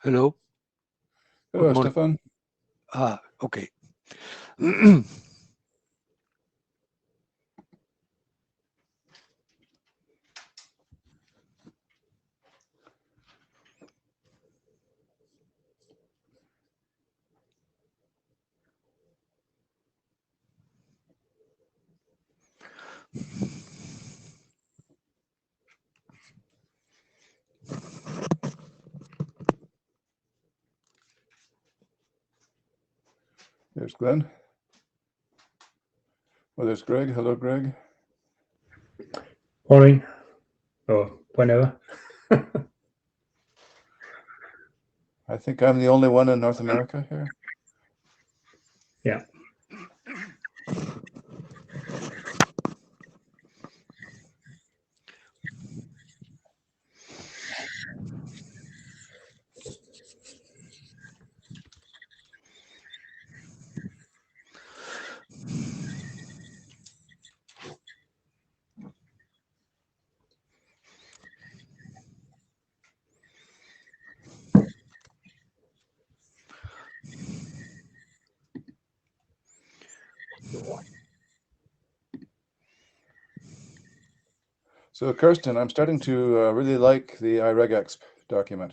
Hello. Hello, Good morning. Stefan. Okay. There's Glenn. Well, there's Greg. Hello, Greg. Morning, or whenever. I think I'm the only one in North America here. Yeah. So, Kirsten, I'm starting to really like the iRegExp document.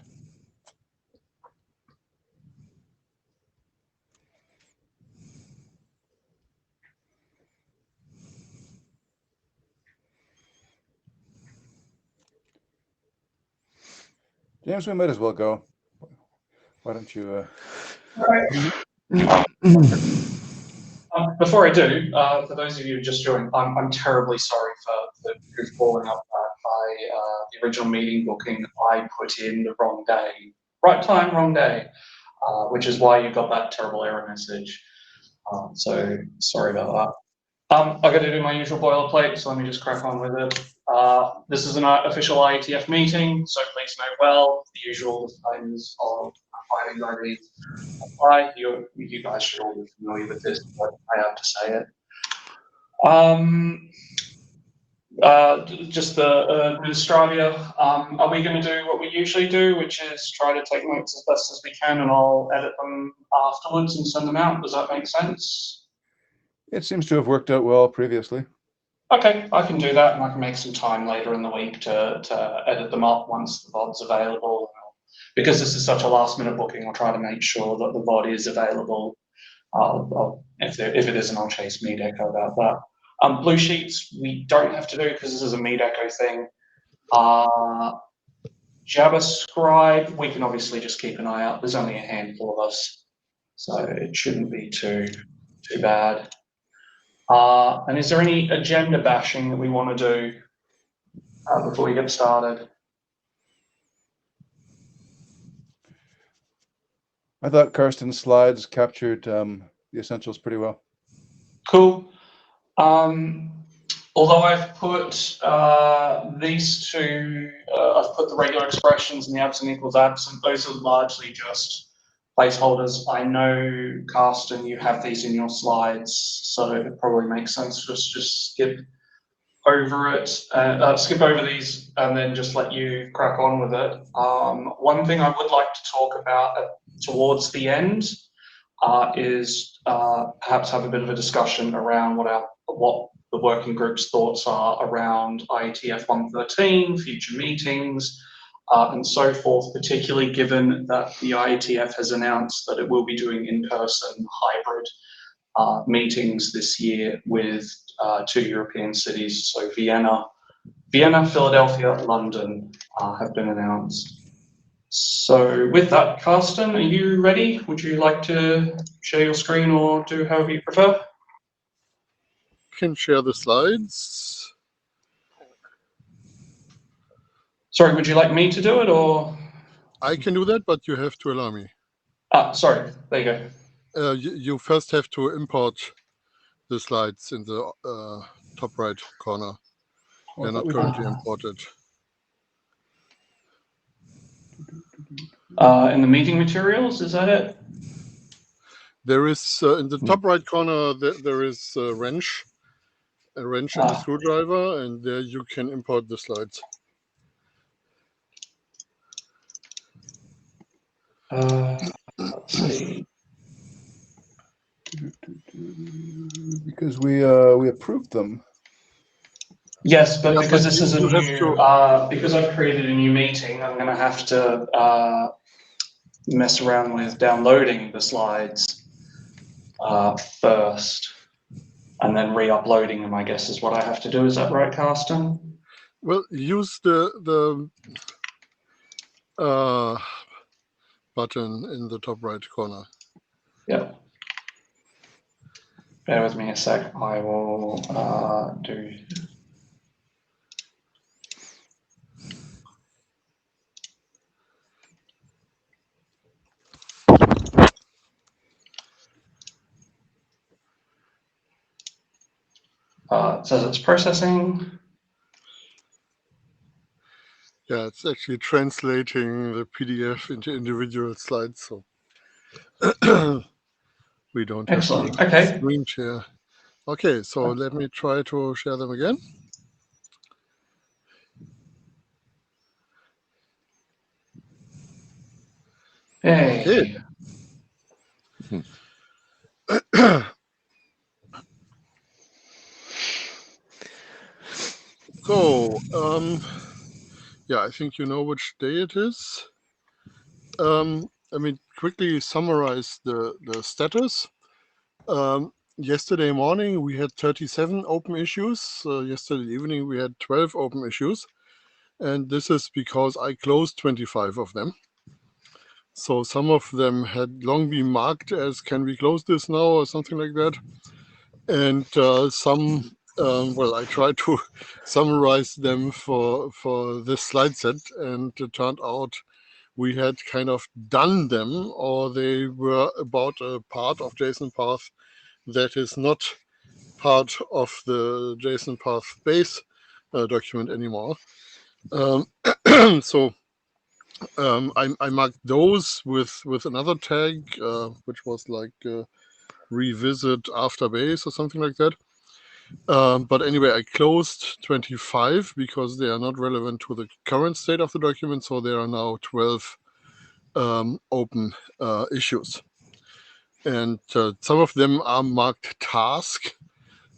James, we might as well go. Why don't you? Before I do, for those of you who just joined, I'm terribly sorry for the goofballing up by the original meeting booking. I put in the wrong day, right time, wrong day, which is why you got that terrible error message. So sorry about that. I got to do my usual boilerplate, so let me just crack on with it. This is an official IETF meeting, so please note well the usual disclaimers of fighting ID apply. You guys should all be familiar with this, but I have to say it. Just the Australia. Are we going to do what we usually do, which is try to take notes as best as we can, and I'll edit them afterwards and send them out? Does that make sense? It seems to have worked out well previously. Okay, I can do that, and I can make some time later in the week to edit them up once the VOD's available. Because this is such a last-minute booking, I'll try to make sure that the VOD is available. If it isn't, I'll chase MeetEcho about that. Blue sheets we don't have to do because this is a MeetEcho thing. JavaScribe, we can obviously just keep an eye out. There's only a handful of us, so it shouldn't be too bad. And is there any agenda bashing that we want to do before we get started? I thought Kirsten's slides captured the essentials pretty well. Cool. Although I've put these two, I've put the regular expressions and the absent equals absent, those are largely just placeholders. I know, Carsten, you have these in your slides, so it probably makes sense to just skip over it, skip over these and then just let you crack on with it. One thing I would like to talk about towards the end is perhaps have a bit of a discussion around what the working group's thoughts are around IETF-113, future meetings, and so forth, particularly given that the IETF has announced that it will be doing in-person hybrid meetings this year with 2 European cities. So Vienna, Philadelphia, London have been announced. So with that, Carsten, are you ready? Would you like to share your screen or do however you prefer? Can share the slides. Sorry, would you like me to do it or? I can do that, but you have to allow me. Sorry, there you go. You first have to import the slides in the top right corner. They're not currently imported. In the meeting materials, is that it? There is, in the top right corner, there is a wrench and a screwdriver, and there you can import the slides. Let's see. Because we approved them. Yes, but Yeah, because but this is a you have new, because I've created a new meeting, I'm going to have to mess around with downloading the slides first, and then re-uploading them, I guess, is what I have to do. Is that right, Carsten? Well, use the button in the top right corner. Yep. Bear with me a sec. I will do. It says it's processing. Yeah, it's actually translating the PDF into individual slides, so we don't have to Excellent. Okay. screen share. Okay, so let me try to share them again. Hey. So, yeah, I think you know which day it is. I mean, quickly summarize the status. Yesterday morning, we had 37 open issues. Yesterday evening, we had 12 open issues. And this is because I closed 25 of them. So some of them had long been marked as, can we close this now, or something like that. And some, well, I tried to summarize them for this slide set, and it turned out we had kind of done them, or they were about a part of JSON path that is not part of the JSON path base document anymore. So I marked those with another tag, which was like revisit after base or something like that. But anyway, I closed 25 because they are not relevant to the current state of the document. So there are now 12 open issues. And some of them are marked task.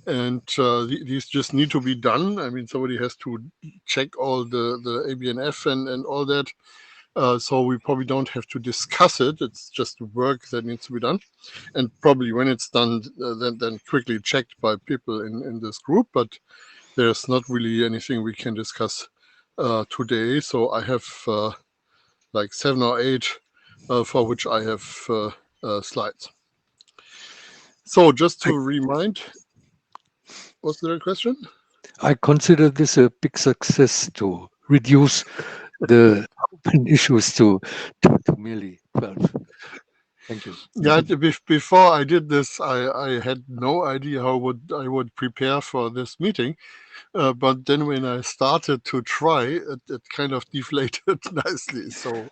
And these just need to be done. I mean, somebody has to check all the ABNF and all that. So we probably don't have to discuss it. It's just work that needs to be done. And probably when it's done, then quickly checked by people in this group. But there's not really anything we can discuss today. So I have like 7 or 8 for which I have slides. So just to remind, was there a question? I consider this a big success to reduce the open issues to merely 12. Thank you. Yeah, before I did this, I had no idea how I would prepare for this meeting. But then when I started to try, it kind of deflated nicely. So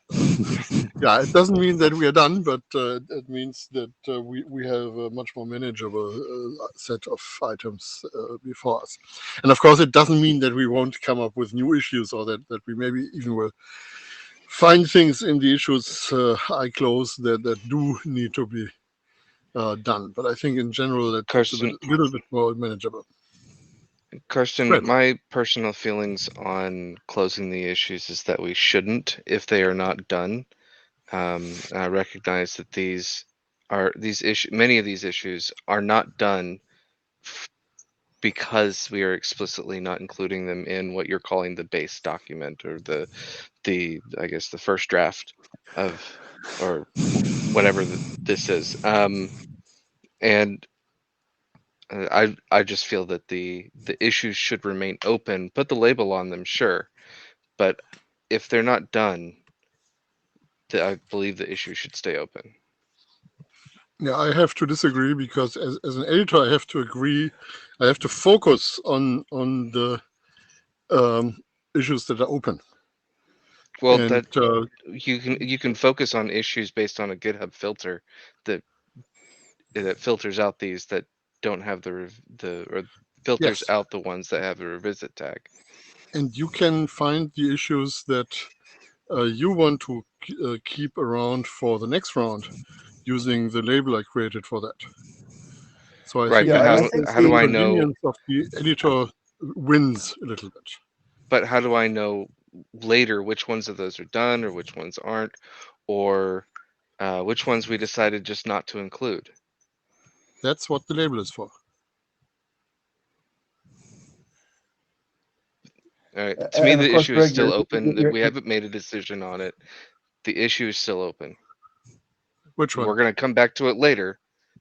yeah, it doesn't mean that we are done, but it means that we have a much more manageable set of items before us. And of course, it doesn't mean that we won't come up with new issues, or that we maybe even will find things in the issues I close that do need to be done. But I think in general, it's a little bit more manageable. Karsten, Right. my personal feelings on closing the issues is that we shouldn't if they are not done. I recognize that many of these issues are not done because we are explicitly not including them in what you're calling the base document, or the I guess the first draft of, or whatever this is. And I just feel that the issues should remain open. Put the label on them, sure, but if they're not done, I believe the issue should stay open. Yeah, I have to disagree, because as an editor, I have to agree. I have to focus on the issues that are open. Well, and, that you can focus on issues based on a GitHub filter that filters out these that don't have or filters yes, out the ones that have a revisit tag. and you can find the issues that you want to keep around for the next round using the label I created for that. So I Right, think Yeah, but I think how do the I know? convenience of the editor wins a little bit. But how do I know later which ones of those are done or which ones aren't, or which ones we decided just not to include? That's what the label is for. All right. To me, and of the course, issue is Greg, still open. We haven't made a decision on it. The issue is still open. Which one? We're going to come back to it later.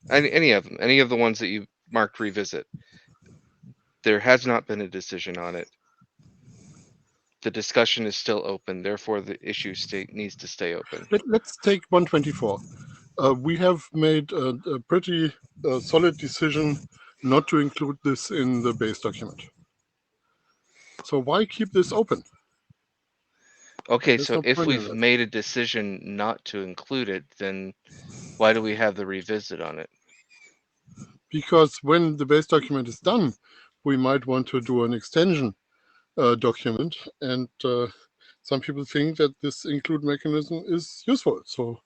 Any of them, any of the ones that you marked revisit. There has not been a decision on it. The discussion is still open. Therefore, the issue needs to stay open. Let's take 124. We have made a pretty solid decision not to include this in the base document. So why keep this open? Okay, There's so no if point in we've that. made a decision not to include it, then why do we have the revisit on it? Because when the base document is done, we might want to do an extension document, and some people think that this include mechanism is useful. So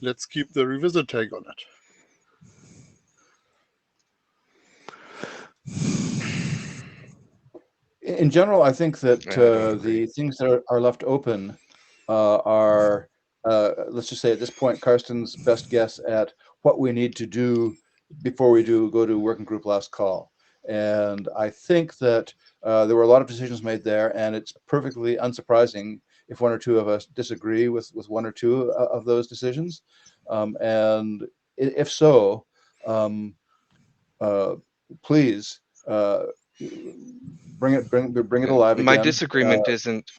let's keep the revisit tag on it. in general, I think that I don't agree. the things that are left open are, let's just say at this point, Karsten's best guess at what we need to do before we go to working group last call. And I think that there were a lot of decisions made there, and it's perfectly unsurprising if one or two of us disagree with one or two of those decisions. And if so, please bring it alive My again. disagreement isn't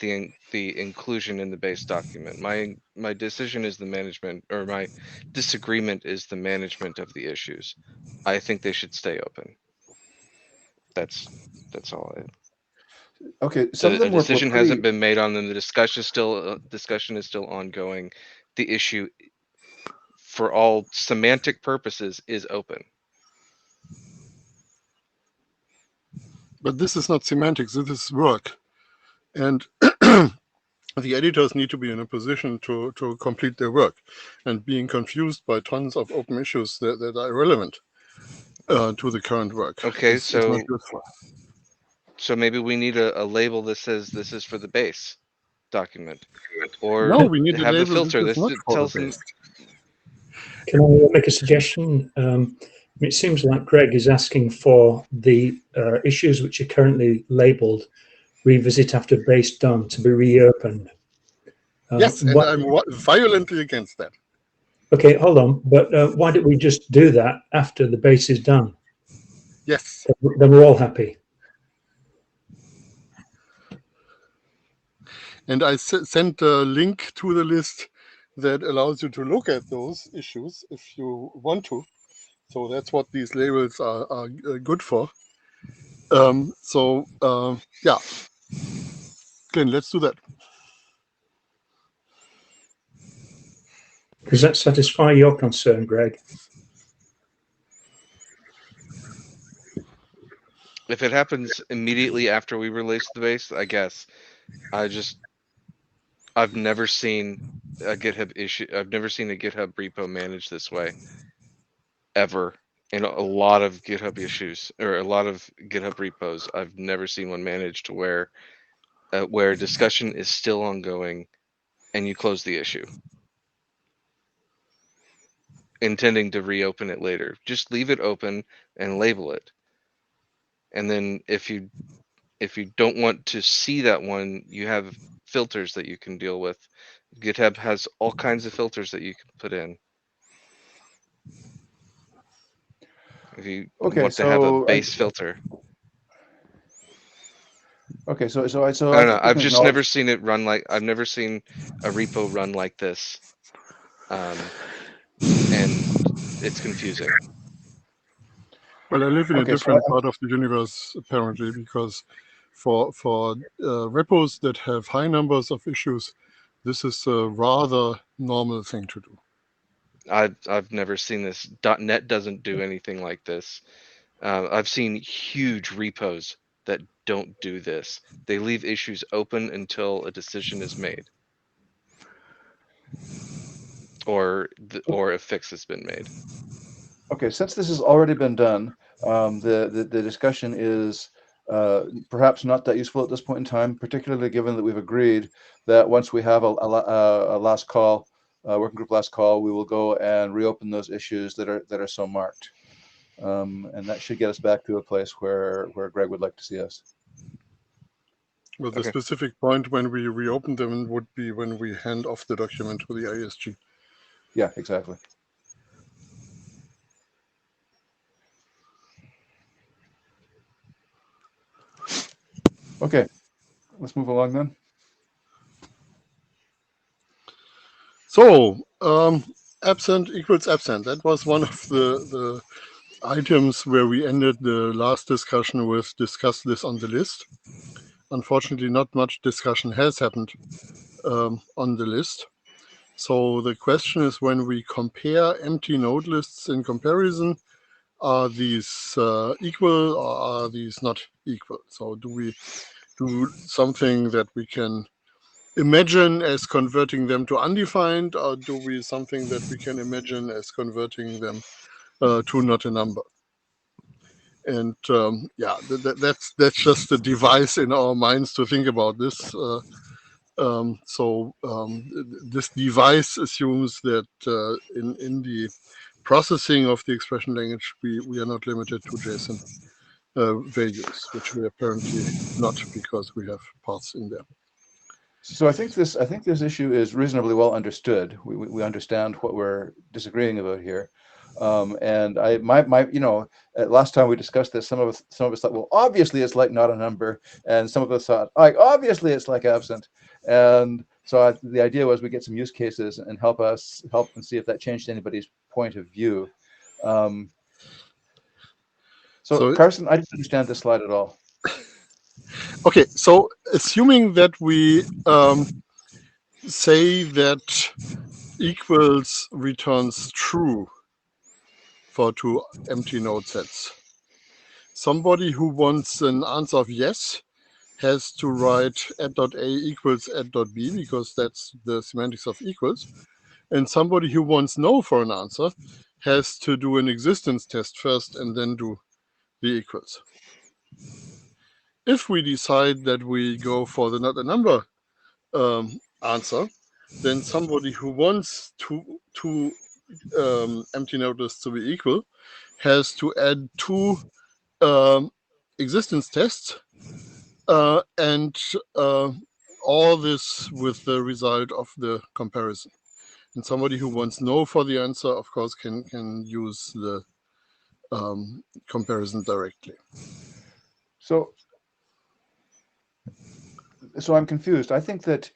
the inclusion in the base document. My decision is the management, or my disagreement is the management of the issues. I think they should stay open. That's all. Okay, some of A them were decision pretty. hasn't been made on them. The discussion is still ongoing. The issue, for all semantic purposes, is open. But this is not semantics, this is work. And the editors need to be in a position to complete their work. And being confused by tons of open issues that are irrelevant to the current work. Okay, is not useful. so maybe we need a label that says this is for the base document, or No, we need to have a label filter this is that not for tells the them. base. Can I make a suggestion? It seems like Greg is asking for the issues which are currently labeled revisit after base done to be reopened. Yes, and I'm violently against that. Okay, hold on. But why don't we just do that after the base is done? Yes. Then we're all happy. And I sent a link to the list that allows you to look at those issues if you want to. So that's what these labels are good for. Yeah. Glenn, let's do that. Does that satisfy your concern, Greg? If it happens immediately after we release the base, I guess. I've never seen a GitHub issue. I've never seen a GitHub repo managed this way, ever. In a lot of GitHub issues, or a lot of GitHub repos, I've never seen one managed to where discussion is still ongoing and you close the issue, intending to reopen it later. Just leave it open and label it. And then if you don't want to see that one, you have filters that you can deal with. GitHub has all kinds of filters that you can put in. If you want to have a base filter. Okay, so I I don't know. I've just never seen it run like. I've never seen a repo run like this, and it's confusing. Well, I live in a different part of the universe apparently, because for repos that have high numbers of issues, this is a rather normal thing to do. I've never seen this. .NET doesn't do anything like this. I've seen huge repos that don't do this. They leave issues open until a decision is made, or a fix has been made. Okay, since this has already been done, the discussion is perhaps not that useful at this point in time, particularly given that we've agreed that once we have a last call, working group last call, we will go and reopen those issues that are so marked, and that should get us back to a place where Greg would like to see us. Well, the Okay. specific point when we reopen them would be when we hand off the document to the ISG. Yeah, exactly. Okay, let's move along then. So, absent equals absent. That was one of the items where we ended the last discussion with discuss this on the list. Unfortunately, not much discussion has happened on the list. So the question is, when we compare empty node lists in comparison, are these equal or are these not equal? So do we do something that we can imagine as converting them to undefined, or do we something that we can imagine as converting them to not a number? And yeah, that's just a device in our minds to think about this. This device assumes that in the processing of the expression language, we are not limited to JSON values, which we are apparently not, because we have paths in there. So I think this issue is reasonably well understood. We understand what we're disagreeing about here. And last time we discussed this, some of us thought, well, obviously it's like not a number, and some of us thought, like, obviously it's like absent. And so the idea was we get some use cases and help and see if that changed anybody's point of view. So Carsten, I didn't understand this slide at all. Okay, so assuming that we say that equals returns true for two empty node sets, somebody who wants an answer of yes has to write @A equals @B, because that's the semantics of equals. And somebody who wants no for an answer has to do an existence test first and then do the equals. If we decide that we go for the not a number answer, then somebody who wants two empty node lists to be equal has to add two existence tests, and all this with the result of the comparison. And somebody who wants no for the answer, of course, can use the comparison directly. So I'm confused. I think that,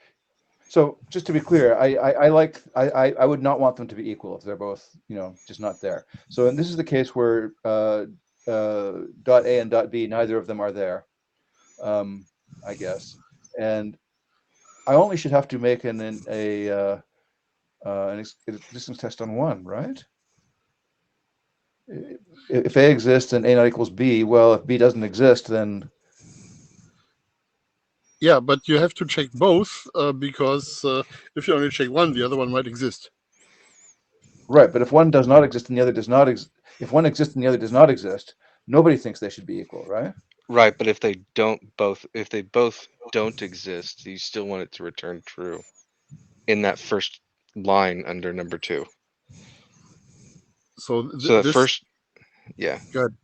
so just to be clear, I would not want them to be equal if they're both, just not there. So, and this is the case where dot A and dot B, neither of them are there, I guess. And I only should have to make an existence test on one, right? If A exists and A not equals B, well, if B doesn't exist, then... Yeah, but you have to check both, because if you only check one, the other one might exist. Right, but if one does not exist and the other does not if one exists and the other does not exist, nobody thinks they should be equal, right? Right, but if they both don't exist, you still want it to return true in that first line under number 2. So the first, yeah. Good.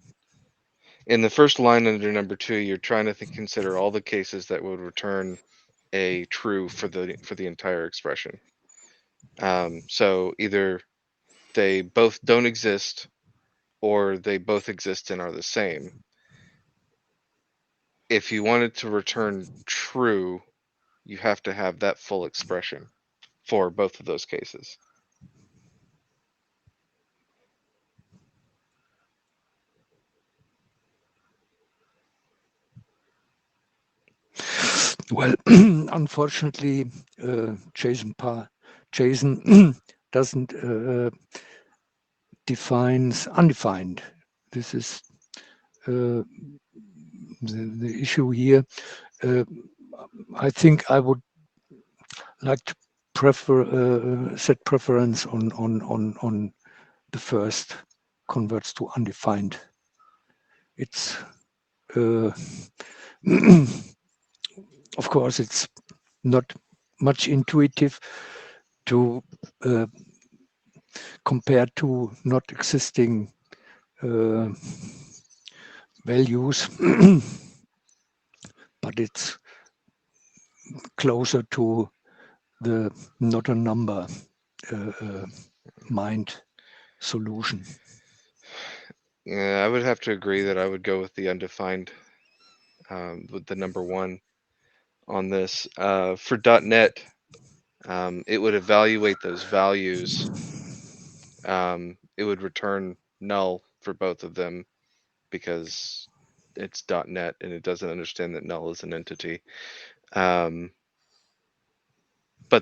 In the first line under number 2, you're trying to consider all the cases that would return a true for the entire expression. So either they both don't exist, or they both exist and are the same. If you wanted to return true, you have to have that full expression for both of those cases. Well, unfortunately, JSON doesn't defines undefined. This is the issue here. I think I would like to set preference on the first, converts to undefined. It's of course it's not much intuitive to compare to not existing values, but it's closer to the not a number mind solution. Yeah, I would have to agree that I would go with the undefined, with the number one on this. For .NET, it would evaluate those values. It would return null for both of them because it's .NET and it doesn't understand that null is an entity. But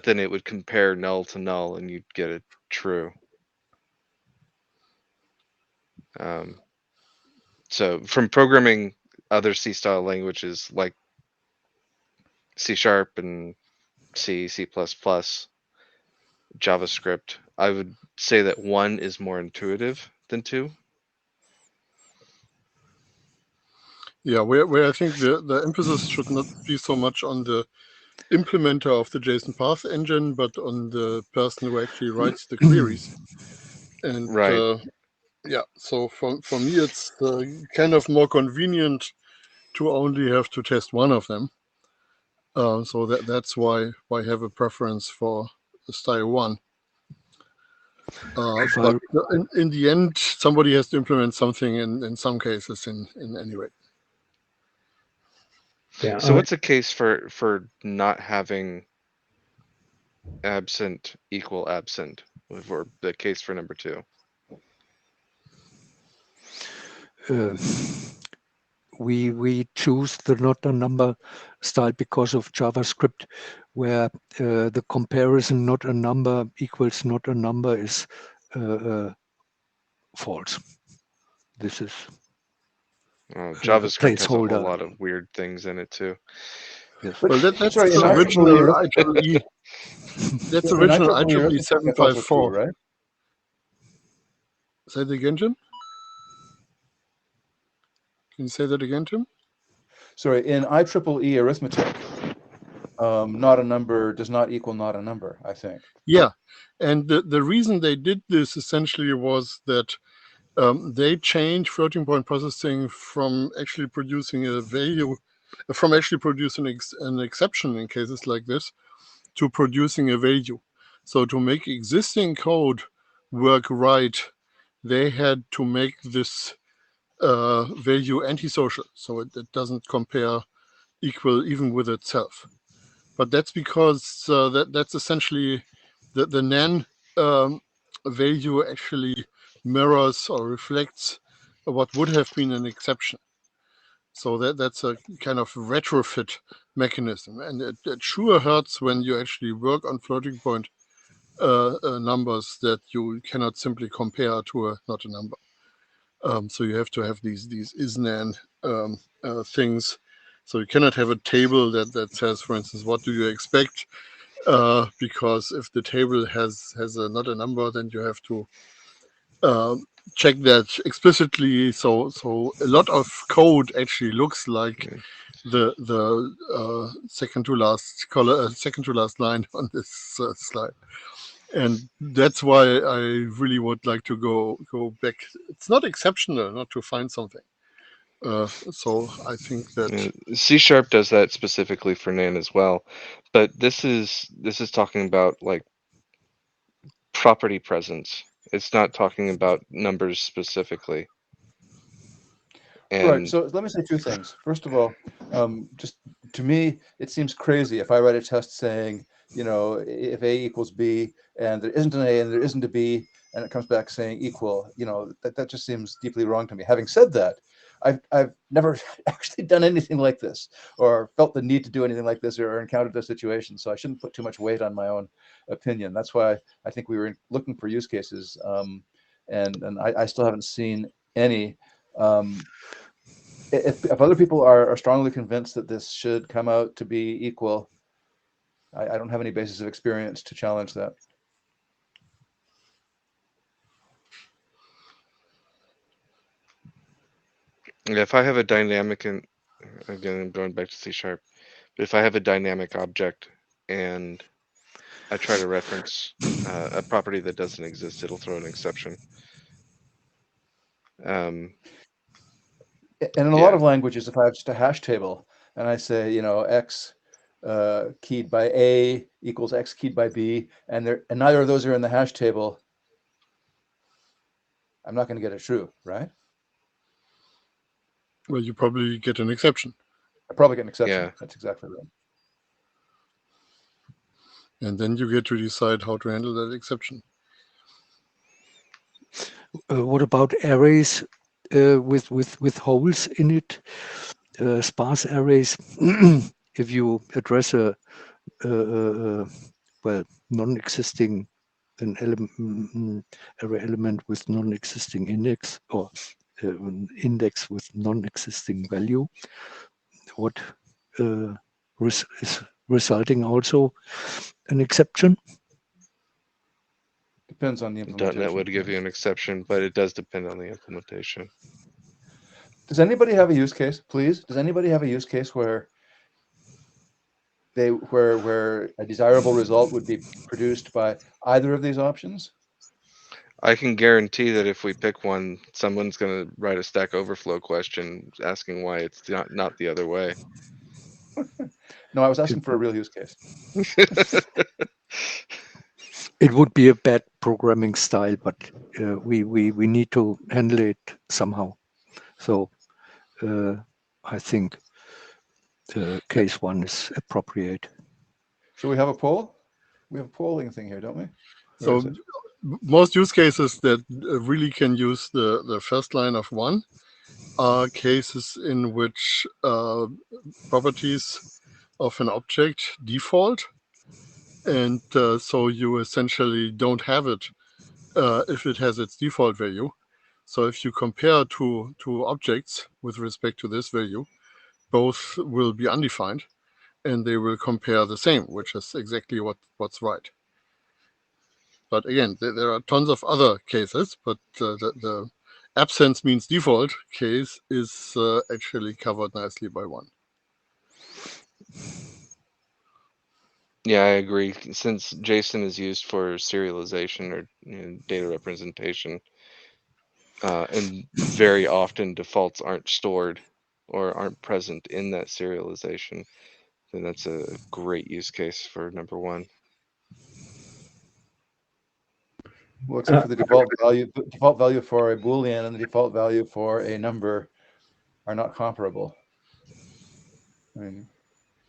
then it would compare null to null and you'd get a true. So from programming other C-style languages like C# and C, C++, JavaScript, I would say that 1 is more intuitive than 2. Yeah, where I think the emphasis should not be so much on the implementer of the JSON path engine, but on the person who actually writes the queries. And Right. yeah, so for me, it's kind of more convenient to only have to test one of them. So that's why I have a preference for the style 1. But in the end, somebody has to implement something in some cases in any way. Yeah. So what's the case for not having absent equal absent, for the case for number 2? We choose the not a number style because of JavaScript, where the comparison not a number equals not a number is false. This is JavaScript has a whole placeholder. lot of weird things in it too. Yes. Well, that's Sorry, in original IEEE, IEEE. That's in original IEEE IEEE arithmetic, that's also true, 754. right? Say that again, Jim? Can you say that again, Jim? Sorry, in IEEE arithmetic, not a number does not equal not a number, I think. Yeah, and the reason they did this essentially was that they changed floating point processing from actually producing a value, from actually producing an exception in cases like this, to producing a value. So to make existing code work right, they had to make this value antisocial, so it doesn't compare equal even with itself. But that's because that's essentially the nan value actually mirrors or reflects what would have been an exception. So that's a kind of retrofit mechanism, and it sure hurts when you actually work on floating point numbers that you cannot simply compare to not a number. So you have to have these isnan things. So you cannot have a table that says, for instance, what do you expect? Because if the table has not a number, then you have to check that explicitly. So a lot of code actually looks like the second to last color, second to last line on this slide. And that's why I really would like to go back. It's not exceptional not to find something. So I think that C# does that specifically for nan as well, but this is talking about like property presence. It's not talking about numbers specifically. And Right. So let me say two things. First of all, just to me, it seems crazy if I write a test saying, you know, if A equals B and there isn't an A and there isn't a B, and it comes back saying equal, you know, that just seems deeply wrong to me. Having said that, I've never actually done anything like this or felt the need to do anything like this or encountered this situation. So I shouldn't put too much weight on my own opinion. That's why I think we were looking for use cases, and I still haven't seen any. if other people are strongly convinced that this should come out to be equal, I don't have any basis of experience to challenge that. Yeah, if I have a dynamic, and again, I'm going back to C#, but if I have a dynamic object and I try to reference a property that doesn't exist, it'll throw an exception. And in a Yeah. lot of languages, if I have just a hash table and I say, you know, x keyed by A equals x keyed by B, and neither of those are in the hash table, I'm not going to get it true, right? Well, you probably get an exception. I probably get an exception. Yeah. That's exactly right. And then you get to decide how to handle that exception. What about arrays with holes in it? Sparse arrays. If you address a well, non-existing array element with non-existing index, or an index with non-existing value, what is resulting also an exception? Depends on the implementation. .NET would give you an exception, but it does depend on the implementation. Does anybody have a use case, please? Does anybody have a use case where where a desirable result would be produced by either of these options? I can guarantee that if we pick one, someone's going to write a Stack Overflow question asking why it's not the other way. No, I was asking for a real use case. It would be a bad programming style, but we need to handle it somehow. So I think case one is appropriate. So we have a poll? We have a polling thing here, don't we? So most use cases that really can use the first line of one are cases in which properties of an object default. And so you essentially don't have it if it has its default value. So if you compare two objects with respect to this value, both will be undefined and they will compare the same, which is exactly what's right. But again, there are tons of other cases, but the absence means default case is actually covered nicely by one. Yeah, I agree. Since JSON is used for serialization or data representation, and very often defaults aren't stored or aren't present in that serialization, then that's a great use case for number one. Well, except for the default value for a Boolean and the default value for a number are not comparable. I mean,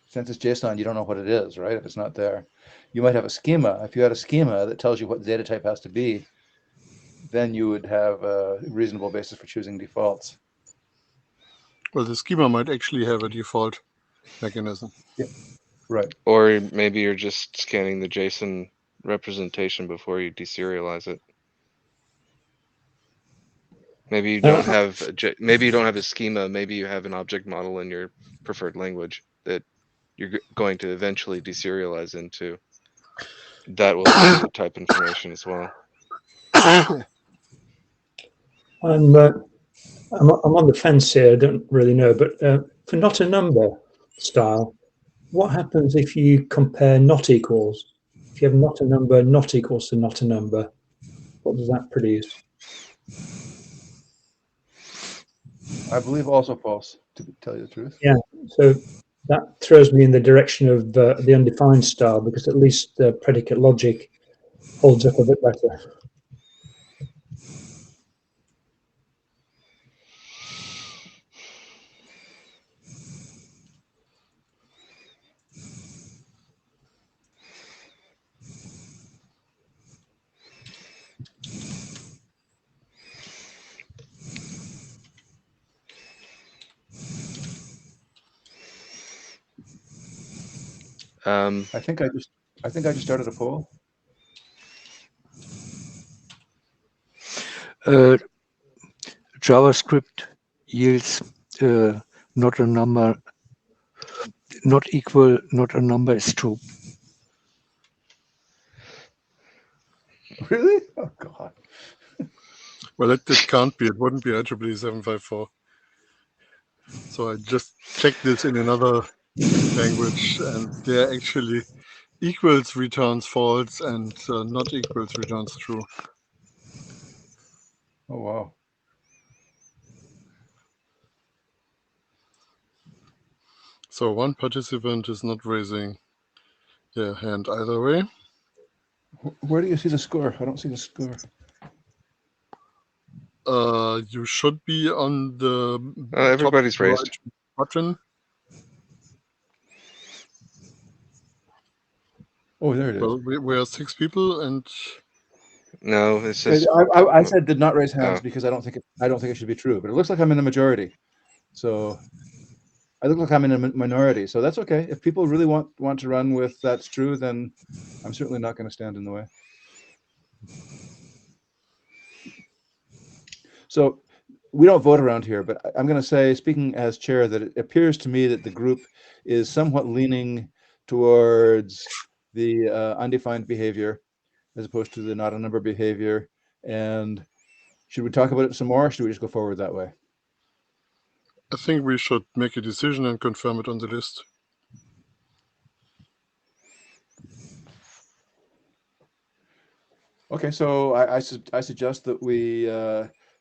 since it's JSON, you don't know what it is, right? If it's not there. You might have a schema. If you had a schema that tells you what the data type has to be, then you would have a reasonable basis for choosing defaults. Well, the schema might actually have a default mechanism. Yeah, right. Or maybe you're just scanning the JSON representation before you deserialize it. Maybe you don't have a schema. Maybe you have an object model in your preferred language that you're going to eventually deserialize into. That will give you the type information as well. I'm on the fence here. I don't really know, but for not a number style, what happens if you compare not equals? If you have not a number not equals to not a number, what does that produce? I believe also false, to tell you the truth. Yeah, so that throws me in the direction of the undefined style, because at least the predicate logic holds up a bit better. I think I just started a poll. JavaScript yields not a number, not equal, not a number is true. Really? Oh God. Well, it can't be. It wouldn't be IEEE 754. So I just checked this in another language, and there actually equals returns false and not equals returns true. Oh wow. So one participant is not raising their hand either way. Where do you see the score? I don't see the score. You should be on the Everybody's top right raised. button. Oh, there it is. Well, we are 6 people, and No, it says I said did not raise hands Oh. because I don't think it should be true, but it looks like I'm in the majority. So I look like I'm in a minority. So that's okay. If people really want to run with that's true, then I'm certainly not going to stand in the way. So we don't vote around here, but I'm going to say, speaking as chair, that it appears to me that the group is somewhat leaning towards the undefined behavior as opposed to the not a number behavior. And should we talk about it some more, or should we just go forward that way? I think we should make a decision and confirm it on the list. Okay, so I suggest that we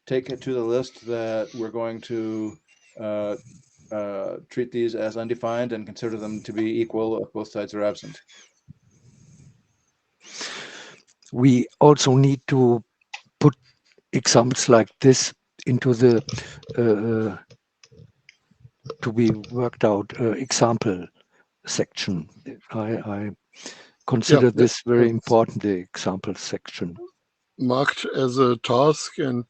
take it to the list that we're going to treat these as undefined and consider them to be equal if both sides are absent. We also need to put examples like this into the to be worked out example section. I consider this very important, the example section. Marked as a task, and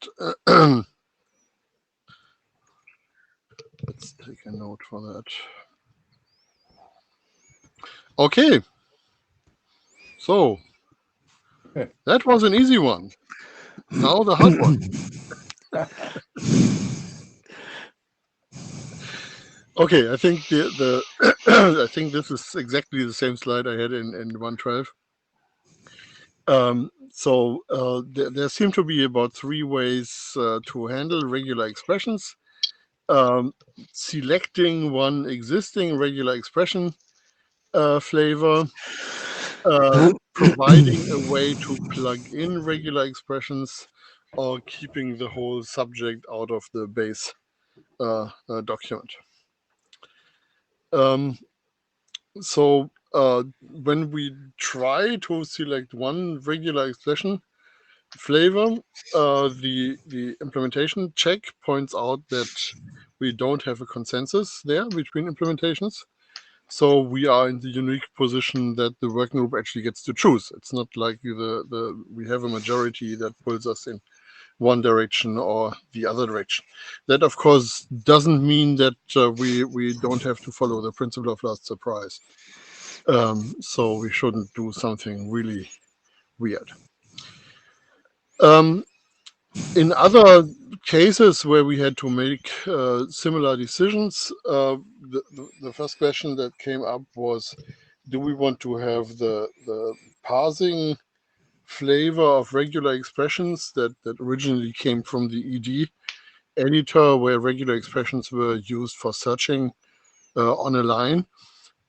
let's take a note for that. Okay. So that was an easy one. Now the hard one. Okay, I think the I think this is exactly the same slide I had in 112. There seem to be about 3 ways to handle regular expressions. Selecting one existing regular expression flavor, providing a way to plug in regular expressions, or keeping the whole subject out of the base document. When we try to select one regular expression flavor, the implementation check points out that we don't have a consensus there between implementations. So we are in the unique position that the working group actually gets to choose. It's not like we have a majority that pulls us in one direction or the other direction. That, of course, doesn't mean that we don't have to follow the principle of last surprise. So we shouldn't do something really weird. In other cases where we had to make similar decisions, the first question that came up was, do we want to have the parsing flavor of regular expressions that originally came from the ED editor, where regular expressions were used for searching on a line,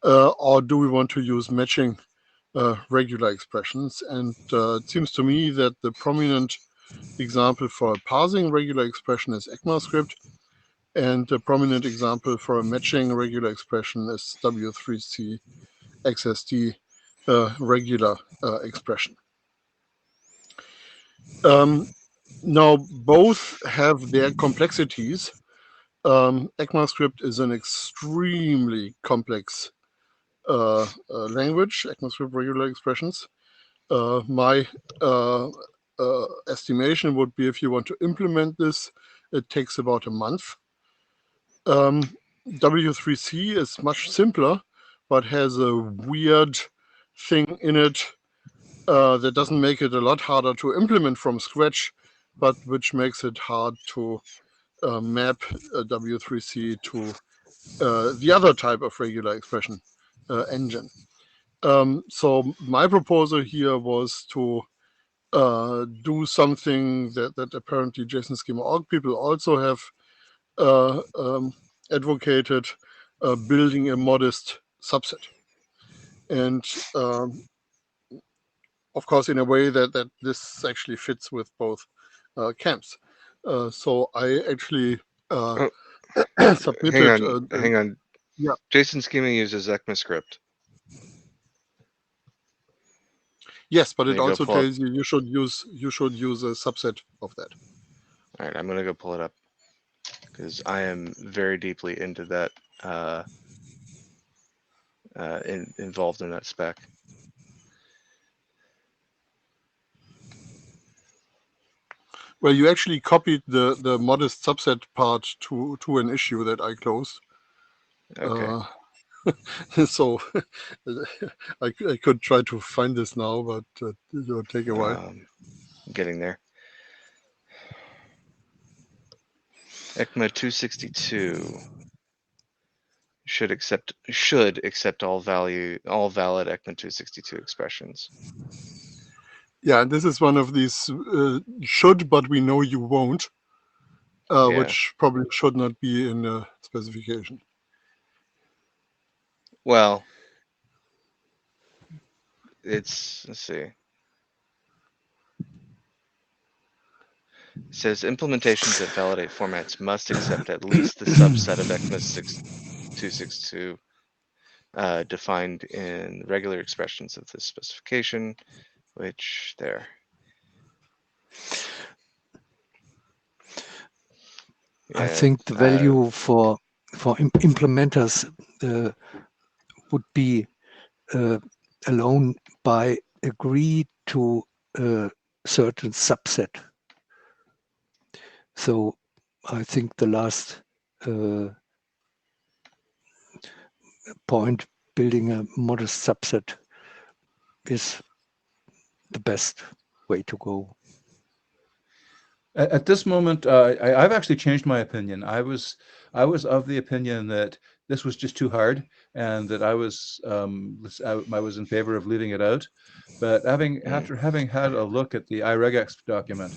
or do we want to use matching regular expressions? And it seems to me that the prominent example for a parsing regular expression is ECMAScript, and a prominent example for a matching regular expression is W3C XSD regular expression. Now, both have their complexities. ECMAScript is an extremely complex language, ECMAScript regular expressions. My estimation would be, if you want to implement this, it takes about a month. W3C is much simpler, but has a weird thing in it that doesn't make it a lot harder to implement from scratch, but which makes it hard to map W3C to the other type of regular expression engine. So my proposal here was to do something that apparently JSON Schema org people also have advocated, building a modest subset. And of course, in a way that this actually fits with both camps. So I actually submitted. Hang on. Yeah. JSON Schema uses ECMAScript. Yes, but Let it me go also pull up. tells you should use a subset of that. All right, I'm gonna go pull it up because I am very deeply into that, involved in that spec. Well, you actually copied the modest subset part to an issue that I closed. Okay. So I could try to find this now, but it will take a while. Getting there. ECMA 262 should accept all valid ECMA 262 expressions. Yeah, and this is one of these should, but we know you won't, Yeah. which probably should not be in a specification. Well, let's see. It says implementations that validate formats must accept at least the subset of ECMA 262 defined in regular expressions of this specification, which there. Yeah, I think the value for implementers would be alone by agree to a certain subset. So I think the last point, building a modest subset, is the best way to go. At this moment, I've actually changed my opinion. I was of the opinion that this was just too hard, and that I was in favor of leaving it out. But after having had a look at the iRegex document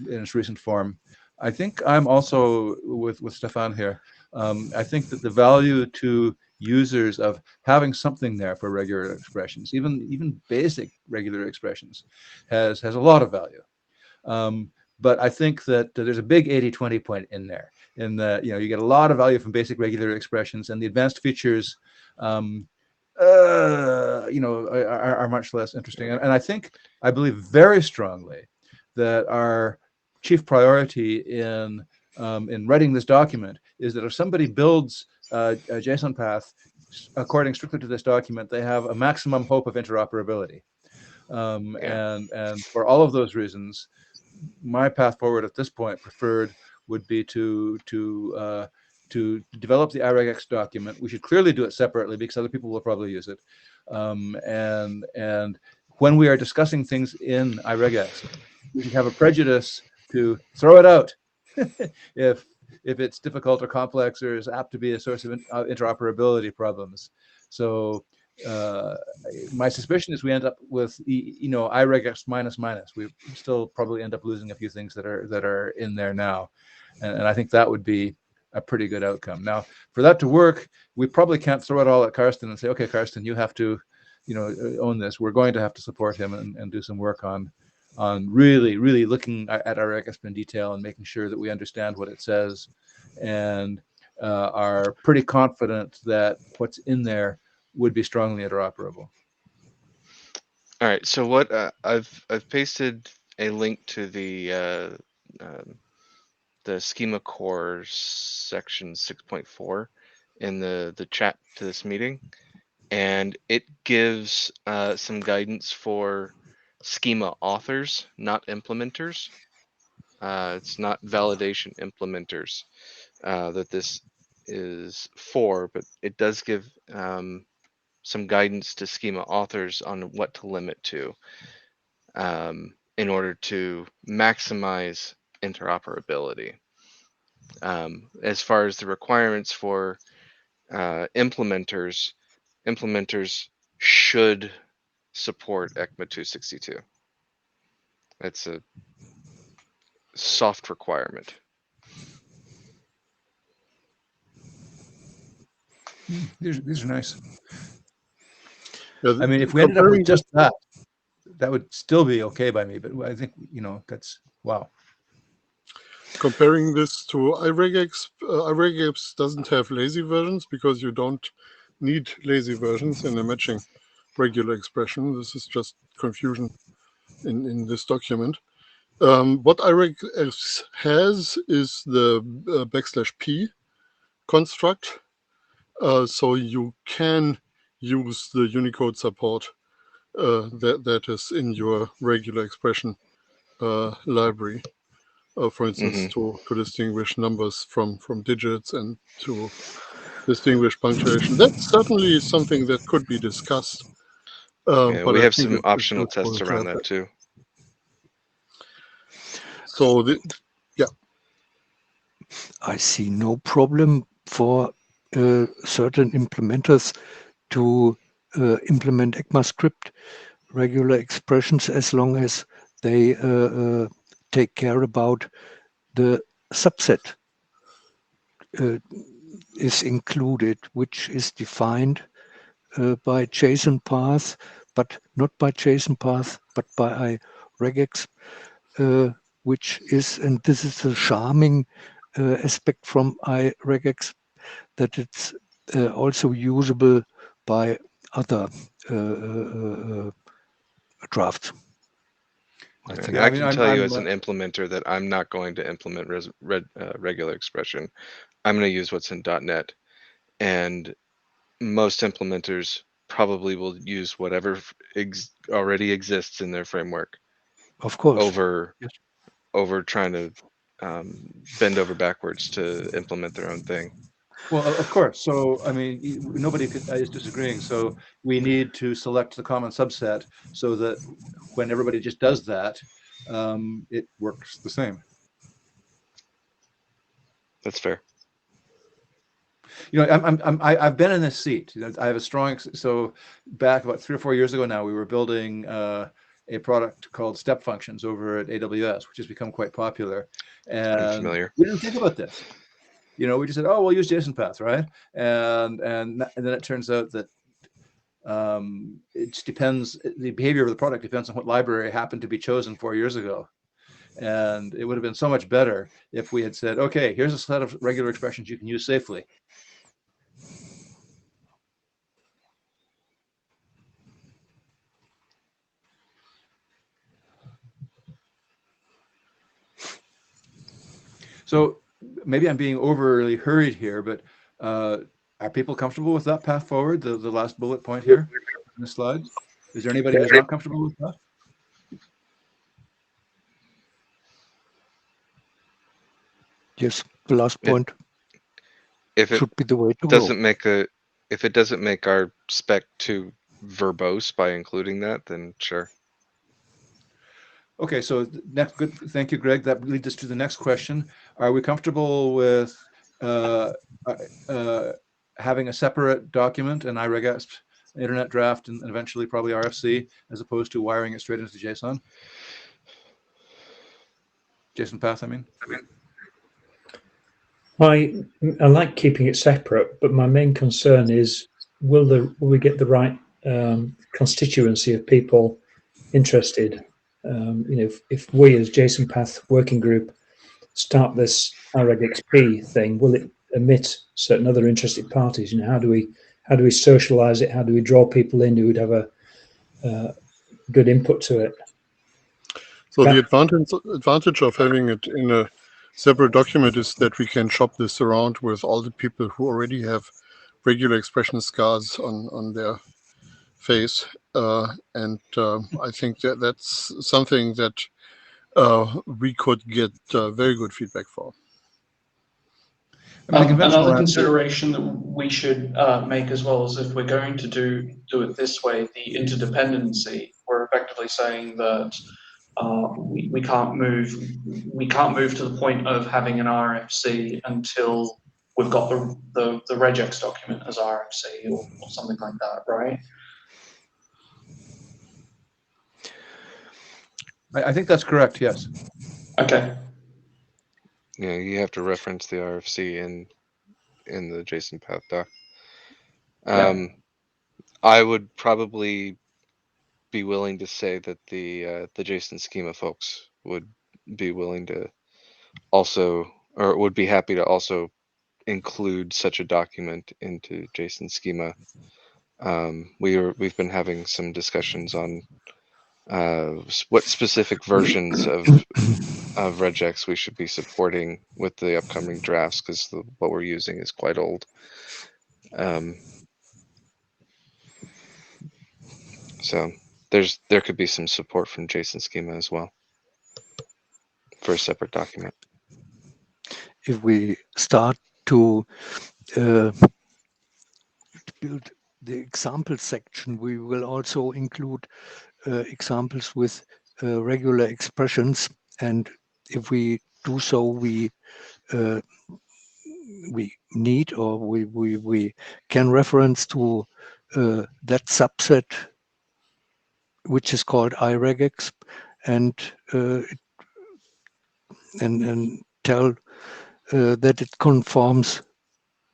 in its recent form, I think I'm also with Stefan here. I think that the value to users of having something there for regular expressions, even basic regular expressions, has a lot of value. But I think that there's a big 80-20 point in there, in that you get a lot of value from basic regular expressions, and the advanced features are much less interesting. And I believe very strongly that our chief priority in writing this document is that if somebody builds a JSON path according strictly to this document, they have a maximum hope of interoperability. And for all of those reasons, my path forward at this point, preferred, would be to develop the iRegex document. We should clearly do it separately because other people will probably use it. And when we are discussing things in iRegex, we should have a prejudice to throw it out if it's difficult or complex or is apt to be a source of interoperability problems. So my suspicion is we end up with iRegex minus. We still probably end up losing a few things that are in there now, and I think that would be a pretty good outcome. Now, for that to work, we probably can't throw it all at Karsten and say, okay, Karsten, you have to own this. We're going to have to support him and do some work on really looking at iRegex in detail and making sure that we understand what it says, and are pretty confident that what's in there would be strongly interoperable. All right. So what I've pasted a link to the schema core section 6.4 in the chat to this meeting, and it gives some guidance for schema authors, not implementers. It's not validation implementers that this is for, but it does give some guidance to schema authors on what to limit to in order to maximize interoperability. As far as the requirements for implementers should support ECMA 262. That's a soft requirement. These are nice. Yeah, I mean, if we ended up comparing with just that, that would still be okay by me. But I think, you know, that's wow. Comparing this to iRegex, iRegex doesn't have lazy versions because you don't need lazy versions in a matching regular expression. This is just confusion in this document. What iRegex has is the \p construct, so you can use the Unicode support that is in your regular expression library. For instance, to distinguish numbers from digits and to distinguish punctuation. That's certainly something that could be discussed. Yeah, but we I have think some optional it's tests around that too. So, yeah. I see no problem for certain implementers to implement ECMAScript regular expressions as long as they take care about the subset is included, which is defined by JSON path, but not by JSON path, but by iRegex, which is, and this is a charming aspect from iRegex, that it's also usable by other drafts. I can tell you as an implementer that I'm not going to implement regular expression. I'm going to use what's in .NET, and most implementers probably will use whatever already exists in their framework. Of course. Over trying to bend over backwards to implement their own thing. Well, of course. So, I mean, nobody is disagreeing. So we need to select the common subset so that when everybody just does that, it works the same. That's fair. You know, I've been in this seat. You know, I have a strong. So back about 3 or 4 years ago now, we were building a product called Step Functions over at AWS, which has become quite popular. And I'm familiar. We didn't think about this. You know, we just said, oh, we'll use JSONPath, right? And then it turns out that it just depends. The behavior of the product depends on what library happened to be chosen 4 years ago. And it would have been so much better if we had said, okay, here's a set of regular expressions you can use safely. So maybe I'm being overly hurried here, but are people comfortable with that path forward, the last bullet point here in the slide? Is there anybody who's not comfortable with that? Yes, the last point should be the way to go. If it doesn't make our spec too verbose by including that, then sure. Okay, so next, good. Thank you, Greg. That leads us to the next question. Are we comfortable with having a separate document, an iRegex, internet draft, and eventually probably RFC, as opposed to wiring it straight into JSON? JSONPath, I mean. I like keeping it separate, but my main concern is will we get the right constituency of people interested? You know, if we as JSONPath working group start this iRegXP thing, will it omit certain other interested parties? You know, how do we socialize it? How do we draw people in who would have a good input to it? So the advantage of having it in a separate document is that we can shop this around with all the people who already have regular expression scars on their face. And I think that's something that we could get very good feedback for. Another consideration that we should make as well is if we're going to do it this way, the interdependency, we're effectively saying that we can't move to the point of having an RFC until we've got the regex document as RFC or something like that, right? I think that's correct. Yes. Okay. Yeah, you have to reference the RFC in the JSON path doc. I would probably be willing to say that the JSON schema folks would be willing to also, or would be happy to also include such a document into JSON schema. We've been having some discussions on what specific versions of regex we should be supporting with the upcoming drafts, because what we're using is quite old. So there could be some support from JSON schema as well for a separate document. If we start to build the example section, we will also include examples with regular expressions, and if we do so, we need, or we can reference to that subset, which is called iRegex, and tell that it conforms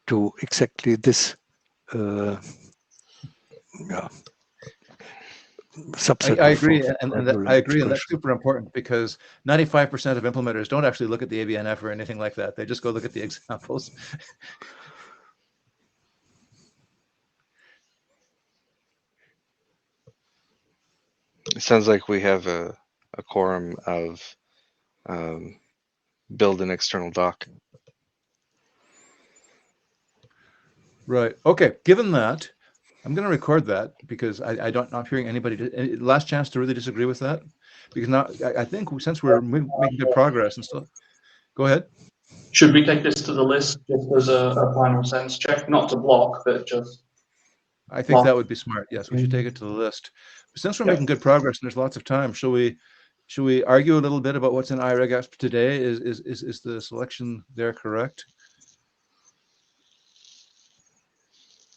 to exactly this subset. I agree, and I agree, and that's expression. super important, because 95% of implementers don't actually look at the ABNF or anything like that. They just go look at the examples. It sounds like we have a quorum of build an external doc. Right. Okay. Given that, I'm going to record that, because I'm not hearing anybody. Last chance to really disagree with that, because now I think since we're making good progress and stuff. Go ahead. Should we take this to the list just as a final sense check? Not to block, but just. I think that would be smart. Yes, we should take it to the list. Since we're making good progress and there's lots of time, should we argue a little bit about what's in iRegex today? Is the selection there correct?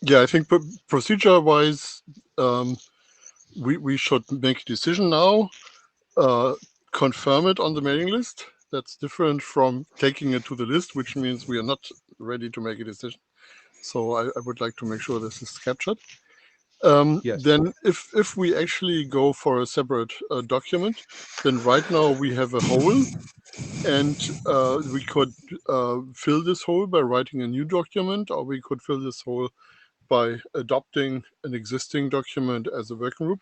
Yeah, I think procedure-wise, we should make a decision now, confirm it on the mailing list. That's different from taking it to the list, which means we are not ready to make a decision. So I would like to make sure this is captured. Yes. Then if we actually go for a separate document, then right now we have a hole, and we could fill this hole by writing a new document, or we could fill this hole by adopting an existing document as a working group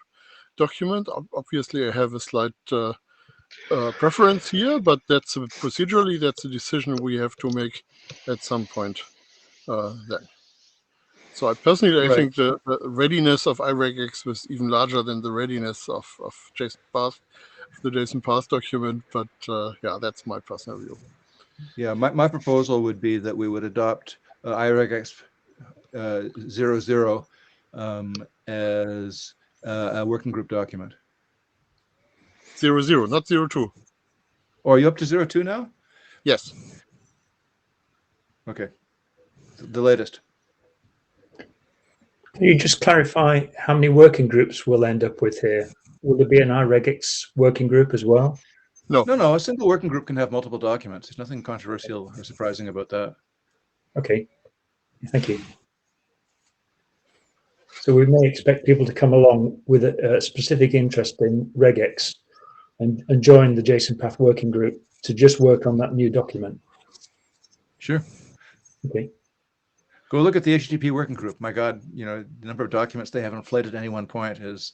document. Obviously, I have a slight preference here, but that's procedurally, that's a decision we have to make at some point then. So I personally, I think the readiness of iRegex was even larger than the readiness of JSON path, the JSON path document. But yeah, that's my personal view. Yeah, my proposal would be that we would adopt iRegex 00 as a working group document. 00, not 02. Oh, are you up to 02 now? Yes. Okay. The latest. Can you just clarify how many working groups we'll end up with here? Will there be an iRegex working group as well? No. No. A single working group can have multiple documents. There's nothing controversial or surprising about that. Okay. Thank you. So we may expect people to come along with a specific interest in regex and join the JSON Path working group to just work on that new document. Sure. Okay. Go look at the HTTP working group. My God, the number of documents they have inflated at any one point is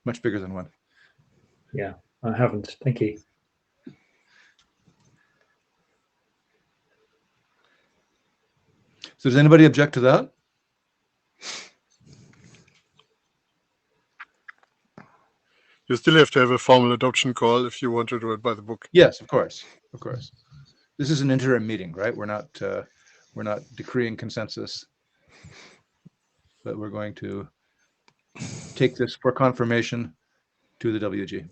much bigger than one. Yeah, I haven't. Thank you. So does anybody object to that? You still have to have a formal adoption call if you want to do it by the book. Yes, of course. Of course. This is an interim meeting, right? We're not decreeing consensus, but we're going to take this for confirmation to the WG.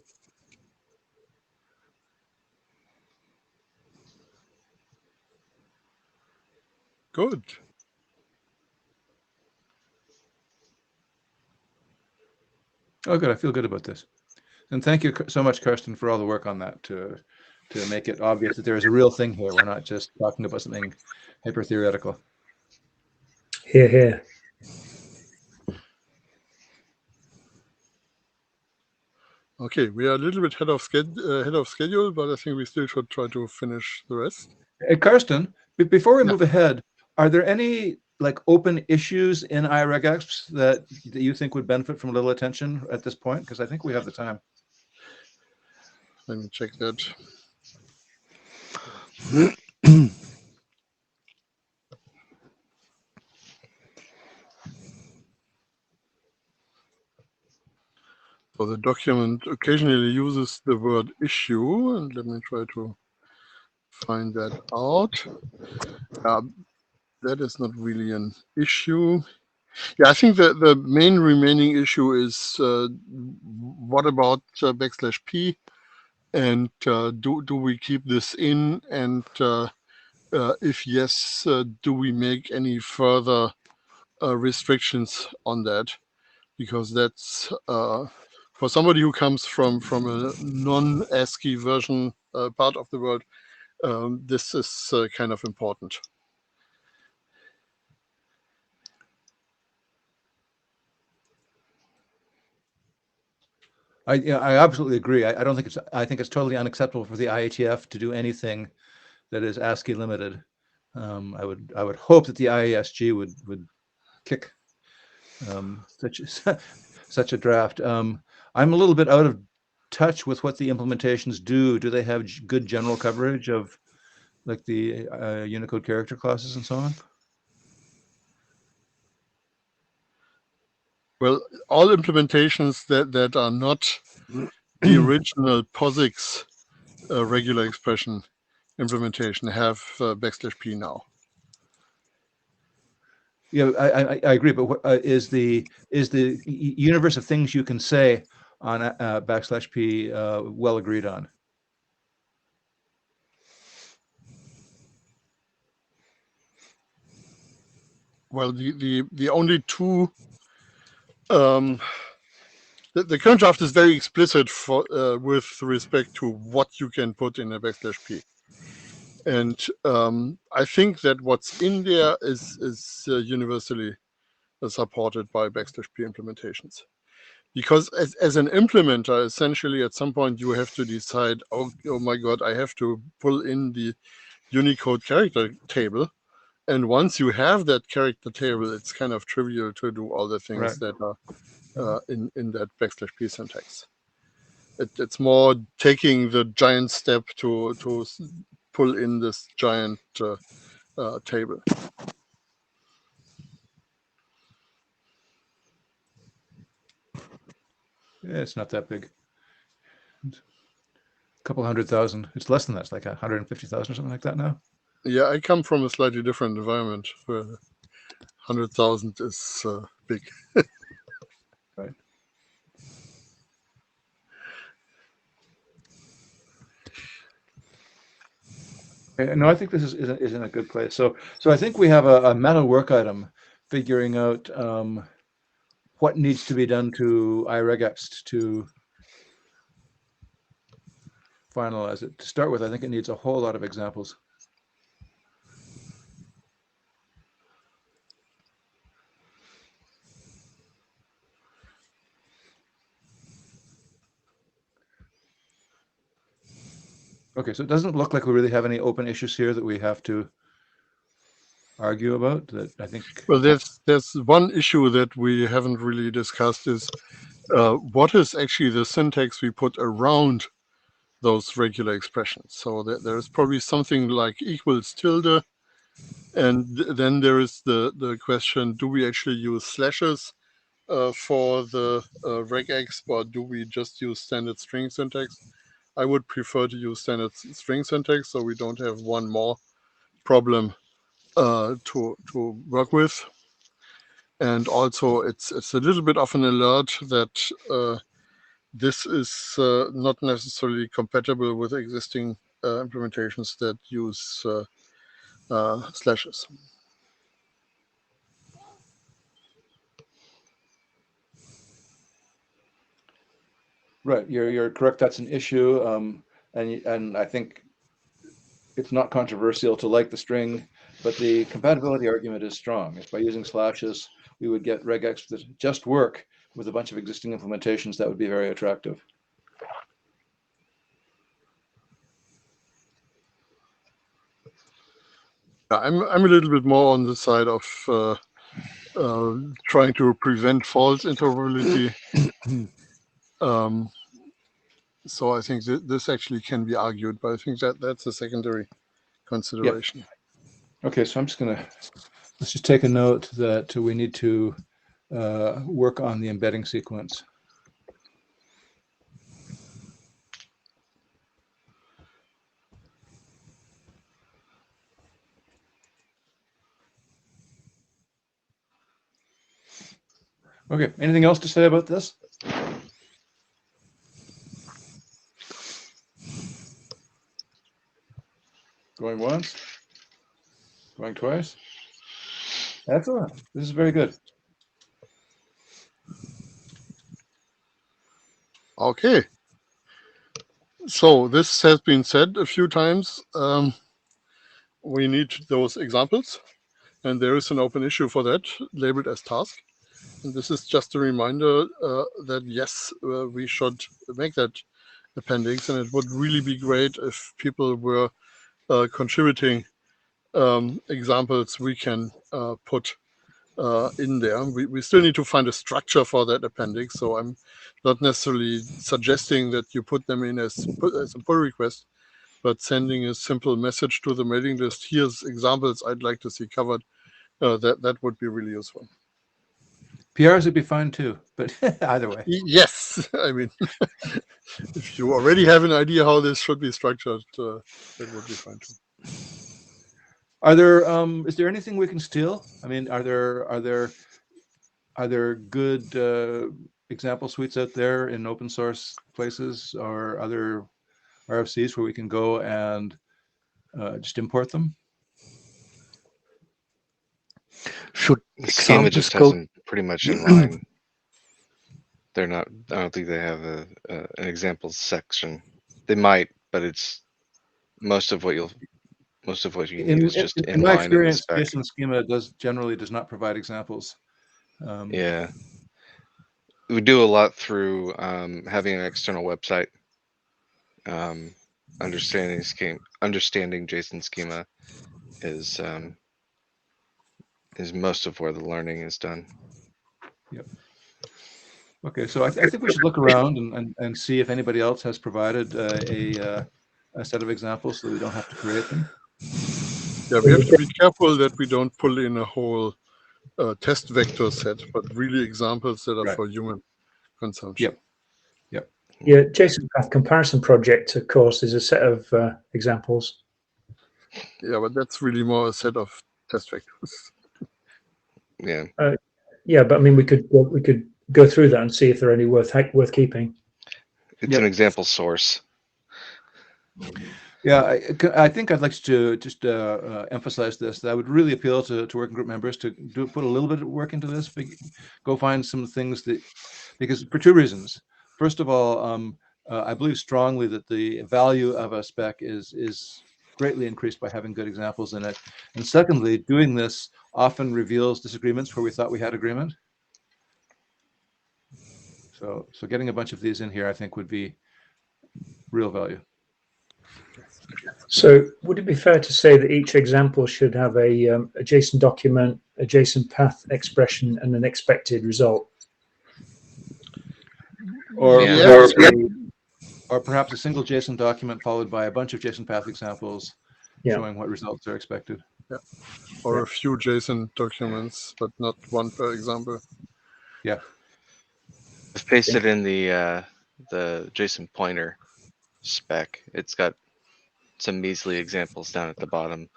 Good. Oh, good. I feel good about this. And thank you so much, Karsten, for all the work on that to make it obvious that there is a real thing here. We're not just talking about something hyper theoretical. Here, here. Okay, we are a little bit ahead of schedule, but I think we still should try to finish the rest. Hey, Karsten, before we Yeah. move ahead, are there any like open issues in iRegEx that you think would benefit from a little attention at this point? Because I think we have the time. Let me check that. So the document occasionally uses the word issue, and let me try to find that out. That is not really an issue. Yeah, I think that the main remaining issue is what about \p, and do we keep this in, and if yes, do we make any further restrictions on that? Because that's for somebody who comes from a non-ASCII version part of the world, this is kind of important. I absolutely agree. I don't think it's. I think it's totally unacceptable for the IETF to do anything that is ASCII limited. I would hope that the IASG would kick such a draft. I'm a little bit out of touch with what the implementations do. Do they have good general coverage of like the Unicode character classes and so on? Well, all implementations that are not the original POSIX regular expression implementation have \p now. Yeah, I agree. But what is the universe of things you can say on \p well agreed on? Well, the only two. The current draft is very explicit for with respect to what you can put in a \p, and I think that what's in there is universally supported by \p implementations. Because as an implementer, essentially at some point you have to decide, oh my God, I have to pull in the Unicode character table. And once you have that character table, it's kind of trivial to do all the things that are in that \p syntax. It's more taking the giant step to pull in this giant table. Yeah, it's not that big. A couple 100,000. It's less than that. It's like 150,000 or something like that now. Yeah, I come from a slightly different environment where 100,000 is big. Right. No, I think this is in a good place. So I think we have a meta work item figuring out what needs to be done to iRegEx to finalize it. To start with, I think it needs a whole lot of examples. Okay, so it doesn't look like we really have any open issues here that we have to argue about. That I think. Well, there's one issue that we haven't really discussed is what is actually the syntax we put around those regular expressions. So there's probably something like equals tilde, and then there is the question: do we actually use slashes for the regex, or do we just use standard string syntax? I would prefer to use standard string syntax, so we don't have one more problem to work with. And also, it's a little bit of an alert that this is not necessarily compatible with existing implementations that use slashes. Right, you're correct. That's an issue, and I think it's not controversial to like the string, but the compatibility argument is strong. If by using slashes we would get regex that just work with a bunch of existing implementations, that would be very attractive. I'm a little bit more on the side of trying to prevent false interoperability. So I think this actually can be argued, but I think that's a secondary consideration. Yep. Okay, so I'm just gonna, let's just take a note that we need to work on the embedding sequence. Okay, anything else to say about this? Going once, going twice. Excellent. This is very good. Okay. So this has been said a few times. We need those examples, and there is an open issue for that labeled as task. And this is just a reminder that yes, we should make that appendix, and it would really be great if people were contributing examples we can put in there. We still need to find a structure for that appendix, so I'm not necessarily suggesting that you put them in as a pull request, but sending a simple message to the mailing list, here's examples I'd like to see covered, that would be really useful. PRs would be fine too, but either way. Yes, I mean, if you already have an idea how this should be structured, that would be fine too. Are there is there anything we can steal? I mean, are there good example suites out there in open source places or other RFCs where we can go and just import them? Should The schema examples just go? has them pretty much in line. They're not. I don't think they have an examples section. They might, but it's most of what you need is just in my line in the experience, spec. JSON schema generally does not provide examples. Yeah, we do a lot through having an external website. Understanding JSON schema is most of where the learning is done. Yep. Okay, so I think we should look around and see if anybody else has provided a set of examples so that we don't have to create them. Yeah, we have to be careful that we don't pull in a whole test vector set, but really examples that are for human consumption. Yep. Yep. Yeah, JSON Path Comparison Project, of course, is a set of examples. Yeah, but that's really more a set of test vectors. Yeah. Yeah, but I mean, we could go through that and see if they're any worth keeping. It's an example source. Yeah, I think I'd like to just emphasize this. That I would really appeal to working group members to put a little bit of work into this. Go find some things that, because for two reasons. First of all, I believe strongly that the value of a spec is greatly increased by having good examples in it. And secondly, doing this often reveals disagreements where we thought we had agreement. So getting a bunch of these in here, I think, would be real value. So would it be fair to say that each example should have a JSON document, a JSON path expression, and an expected result? Or, Yeah. or perhaps a single JSON document followed by a bunch of JSON path examples showing what results are expected. Yeah. Or a few JSON documents, but not one per example. Yeah. I've pasted in the JSON pointer spec. It's got some measly examples down at the bottom.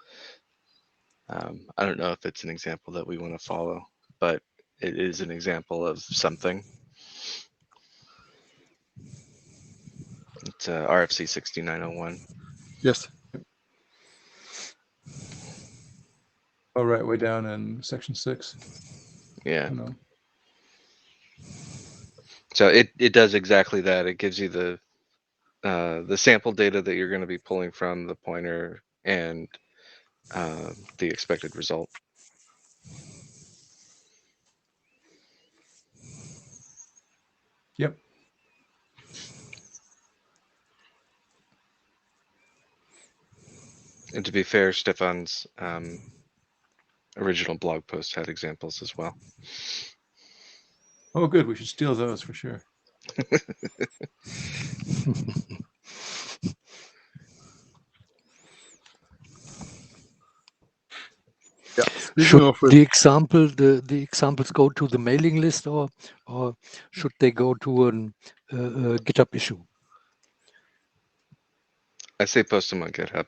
I don't know if it's an example that we want to follow, but it is an example of something. It's RFC 6901. Yes. Oh, right, way down in section 6. Yeah. Oh, no. So it does exactly that. It gives you the sample data that you're going to be pulling from, the pointer, and the expected result. Yep. And to be fair, Stefan's original blog post had examples as well. Oh, good. We should steal those for sure. Yeah. Speaking Should of which, the examples go to the mailing list, or should they go to a GitHub issue? I say post them on GitHub.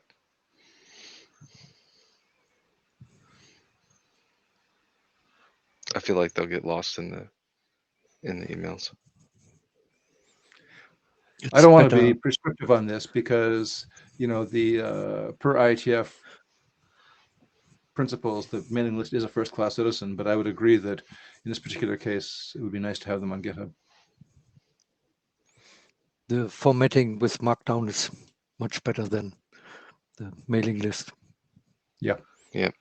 I feel like they'll get lost in the emails. I don't want to better. be prescriptive on this because, you know, the per IETF principles, the mailing list is a first-class citizen, but I would agree that in this particular case, it would be nice to have them on GitHub. The formatting with Markdown is much better than the mailing list. Yeah. Yep.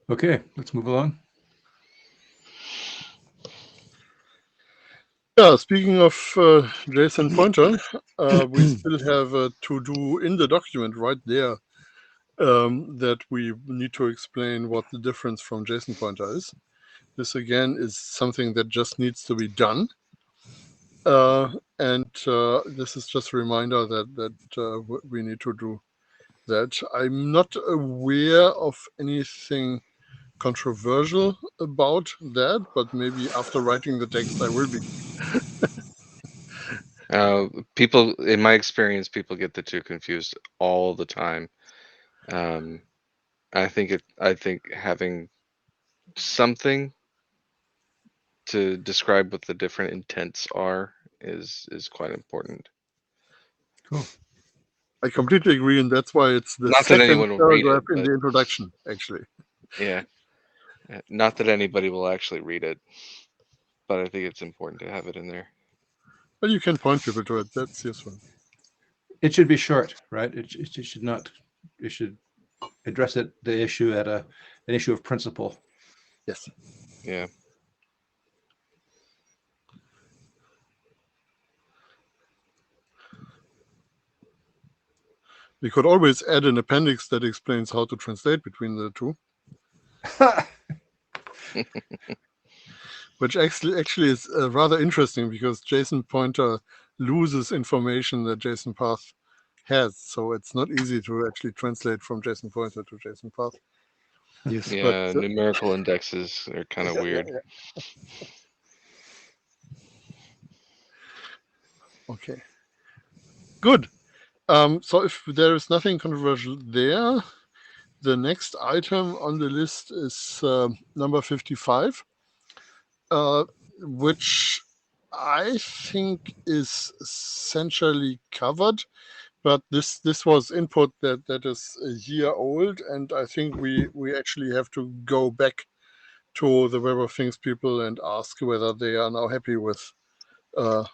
Okay, let's move along. yeah, speaking of JSON pointer, we still have a to-do in the document right there that we need to explain what the difference from JSON pointer is. This again is something that just needs to be done. And this is just a reminder that we need to do that. I'm not aware of anything controversial about that, but maybe after writing the text I will be. People, in my experience, people get the two confused all the time. I think having something to describe what the different intents are is quite important. Cool. I completely agree, and that's why it's the Not that second anyone will read paragraph it, in but the introduction, actually. yeah, not that anybody will actually read it, but I think it's important to have it in there. But you can point people to it. That's useful. It should be short, right? It should not. It should address the issue at an issue of principle. Yes. Yeah. We could always add an appendix that explains how to translate between the two. Which actually is rather interesting because JSON pointer loses information that JSON path has, so it's not easy to actually translate from JSON pointer to JSON path. Yes. Yeah, But, numerical indexes are kind of weird. Okay. Good. So if there is nothing controversial there, the next item on the list is number 55, which I think is essentially covered, but this was input that is a year old, and I think we actually have to go back to the Web of Things people and ask whether they are now happy with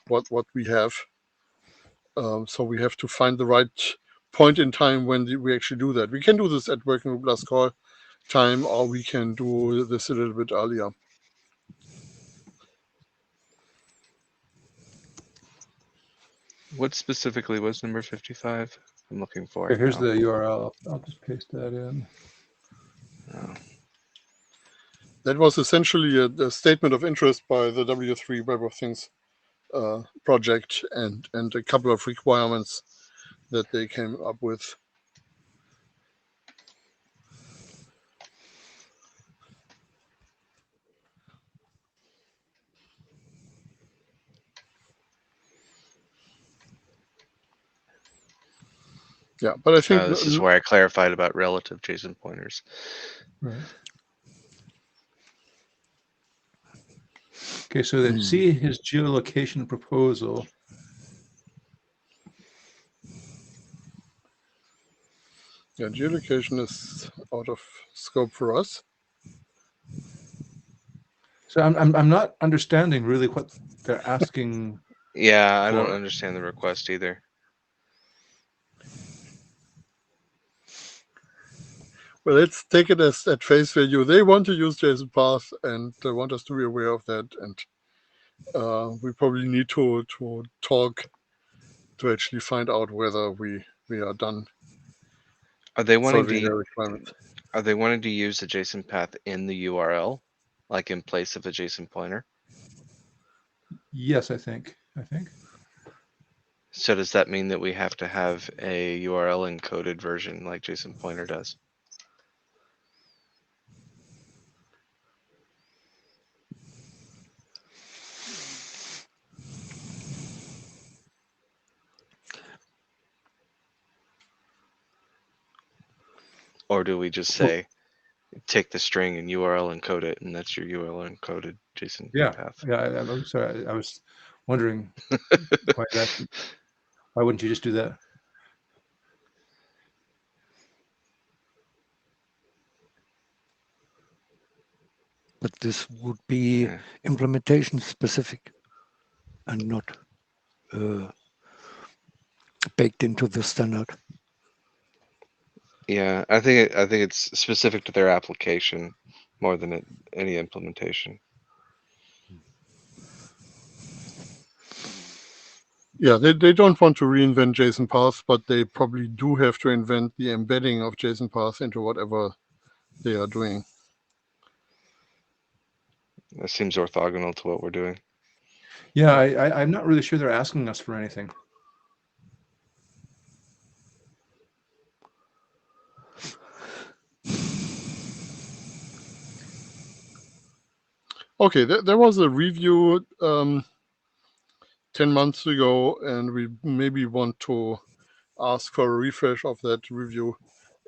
what we have. So we have to find the right point in time when we actually do that. We can do this at working group last call time, or we can do this a little bit earlier. What specifically was number 55? I'm looking for Here, it here's now. the URL. I'll just paste that in. Oh. That was essentially a statement of interest by the W3 Web of Things project and a couple of requirements that they came up with. Yeah, but I think This is where I clarified about relative JSON pointers. Right. Okay, so that see his geolocation proposal. Yeah, geolocation is out of scope for us. So I'm not understanding really what they're asking. Yeah, I don't For- understand the request either. Well, let's take it as at face value. They want to use JSONPath and they want us to be aware of that. And we probably need to talk to actually find out whether we are done Are they wanting solving their to requirements. are they wanting to use the JSON path in the URL, like in place of the JSON pointer? Yes, I think. So does that mean that we have to have a URL encoded version like JSON pointer does? Or do we just say, take the string and URL encode it, and that's your URL encoded JSON path? Yeah. I'm sorry. I was wondering why wouldn't you just do that? But this would be Yeah. implementation specific and not baked into the standard. Yeah, I think it's specific to their application more than any implementation. Yeah, they don't want to reinvent JSONPath, but they probably do have to invent the embedding of JSONPath into whatever they are doing. That seems orthogonal to what we're doing. Yeah, I'm not really sure they're asking us for anything. Okay, there was a review 10 months ago, and we maybe want to ask for a refresh of that review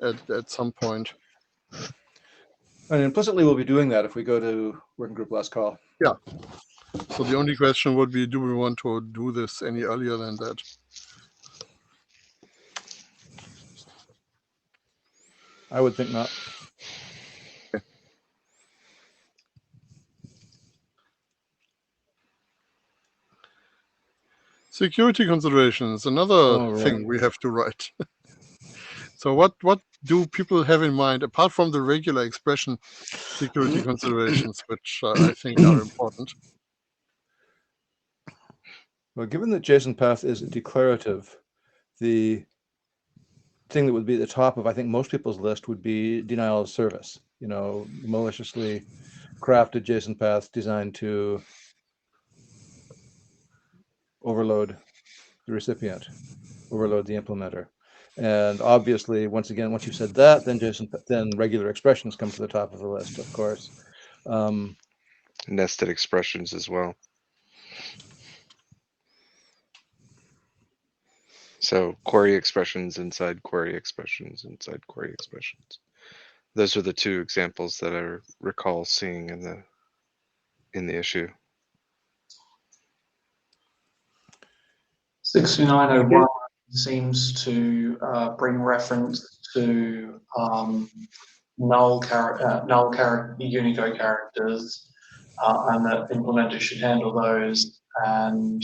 at some point. And implicitly, we'll be doing that if we go to working group last call. Yeah. So the only question would be, do we want to do this any earlier than that? I would think not. Okay. Security considerations, another thing we have to write. So what do people have in mind, apart from the regular expression security considerations, which I think are important? Well, given that JSON path is declarative, the thing that would be at the top of, I think, most people's list would be denial of service. Maliciously crafted JSON path designed to overload the recipient, overload the implementer. And obviously, once you said that, then regular expressions come to the top of the list, of course. Nested expressions as well. So query expressions inside query expressions inside query expressions. Those are the two examples that I recall seeing in the issue. 6901 seems to bring reference to null Unicode characters, and that implementers should handle those. And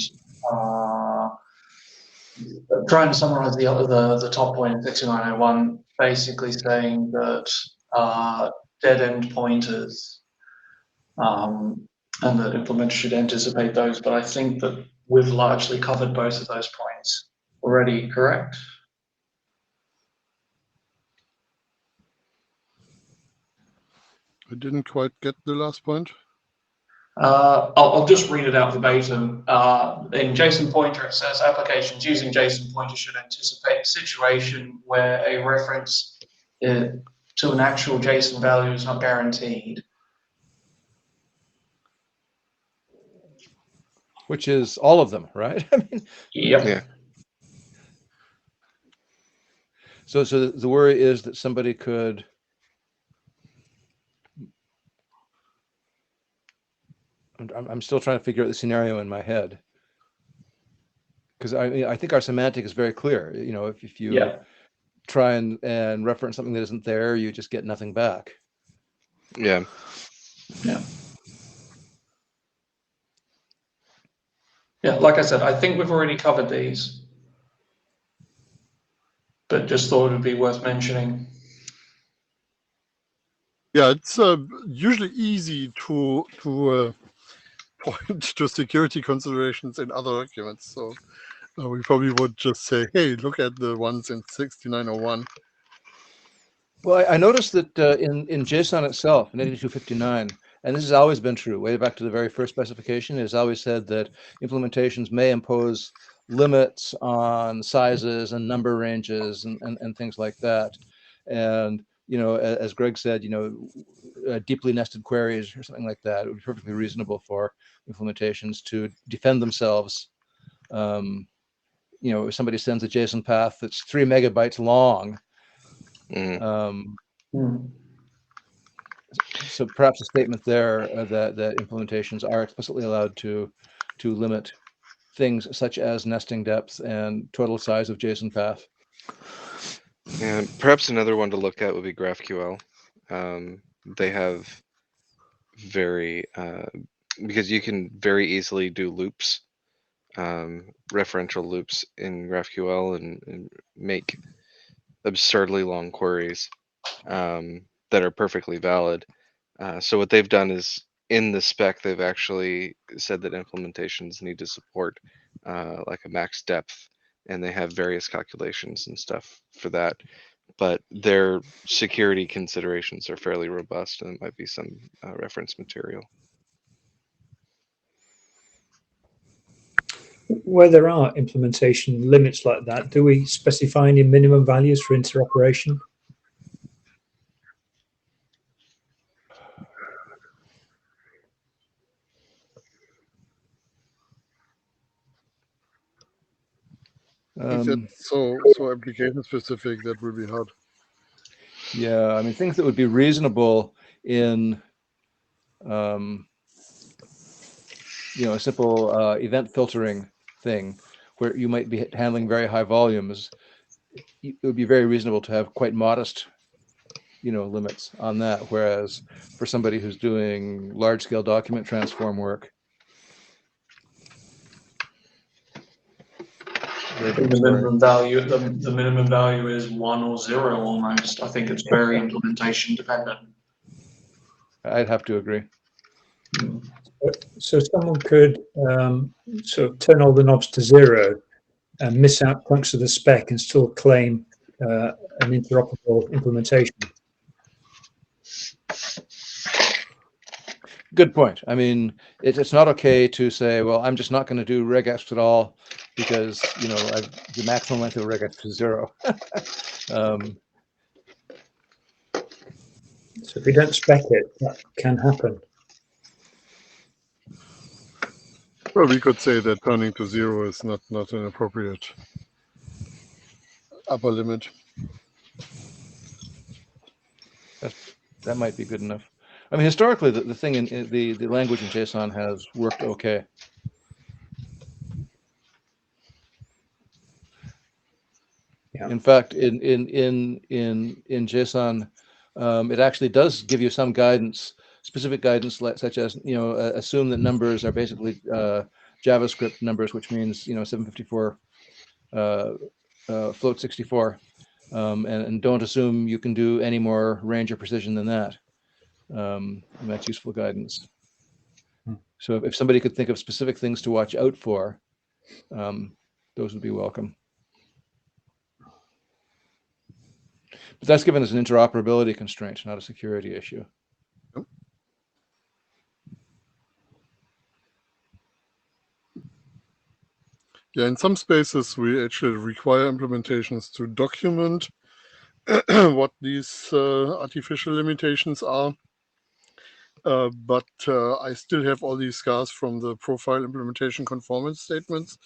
trying to summarize the top point in 6901, basically saying that dead end pointers and that implementers should anticipate those. But I think that we've largely covered both of those points already, correct? I didn't quite get the last point. I'll just read it out verbatim. In JSON pointer, it says applications using JSON pointer should anticipate a situation where a reference to an actual JSON value is not guaranteed. Which is all of them, right? I mean, Yep. Yeah. So the worry is that somebody could I'm still trying to figure out the scenario in my head, because I think our semantic is very clear. If you try and reference something that isn't there, you just get nothing back. Yeah. Yeah, like I said, I think we've already covered these, but just thought it would be worth mentioning. Yeah, it's usually easy to point to security considerations in other documents. So we probably would just say, hey, look at the ones in 6901. Well, I noticed that in JSON itself, in 8259, and this has always been true, way back to the very first specification, it has always said that implementations may impose limits on sizes and number ranges and things like that. And, you know, as Greg said, you know, deeply nested queries or something like that, it would be perfectly reasonable for implementations to defend themselves. You know, if somebody sends a JSON path that's 3 megabytes long, so perhaps a statement there that implementations are explicitly allowed to limit things such as nesting depth and total size of JSON path. And perhaps another one to look at would be GraphQL. They have very because you can very easily do loops, referential loops in GraphQL and make absurdly long queries that are perfectly valid. So what they've done is in the spec, they've actually said that implementations need to support like a max depth, and they have various calculations and stuff for that. But their security considerations are fairly robust, and it might be some reference material. Where there are implementation limits like that, do we specify any minimum values for interoperation? I think that's so application specific, that will be hard. Yeah, I mean, things that would be reasonable in, you know, a simple event filtering thing where you might be handling very high volumes. It would be very reasonable to have quite modest, you know, limits on that. Whereas for somebody who's doing large scale document transform work, I think the minimum value, the minimum value is 1 or 0 almost. I think it's very implementation dependent. I'd have to agree. So someone could sort of turn all the knobs to 0 and miss out chunks of the spec and still claim an interoperable implementation. Good point. I mean, it's not okay to say, well, I'm just not going to do regex at all because, you know, the maximum length of regex is 0. So if you don't spec it, that can happen. Well, we could say that turning to 0 is not an appropriate upper limit. That might be good enough. I mean, historically, the thing in the language in JSON has worked okay. Yeah. In fact, in JSON, it actually does give you some guidance, specific guidance, such as, you know, assume that numbers are basically JavaScript numbers, which means, you know, 754 float 64, and don't assume you can do any more range or precision than that. And that's useful guidance. So if somebody could think of specific things to watch out for, those would be welcome. But that's given as an interoperability constraint, not a security issue. Yeah, in some spaces, we actually require implementations to document what these artificial limitations are. But I still have all these scars from the profile implementation conformance statements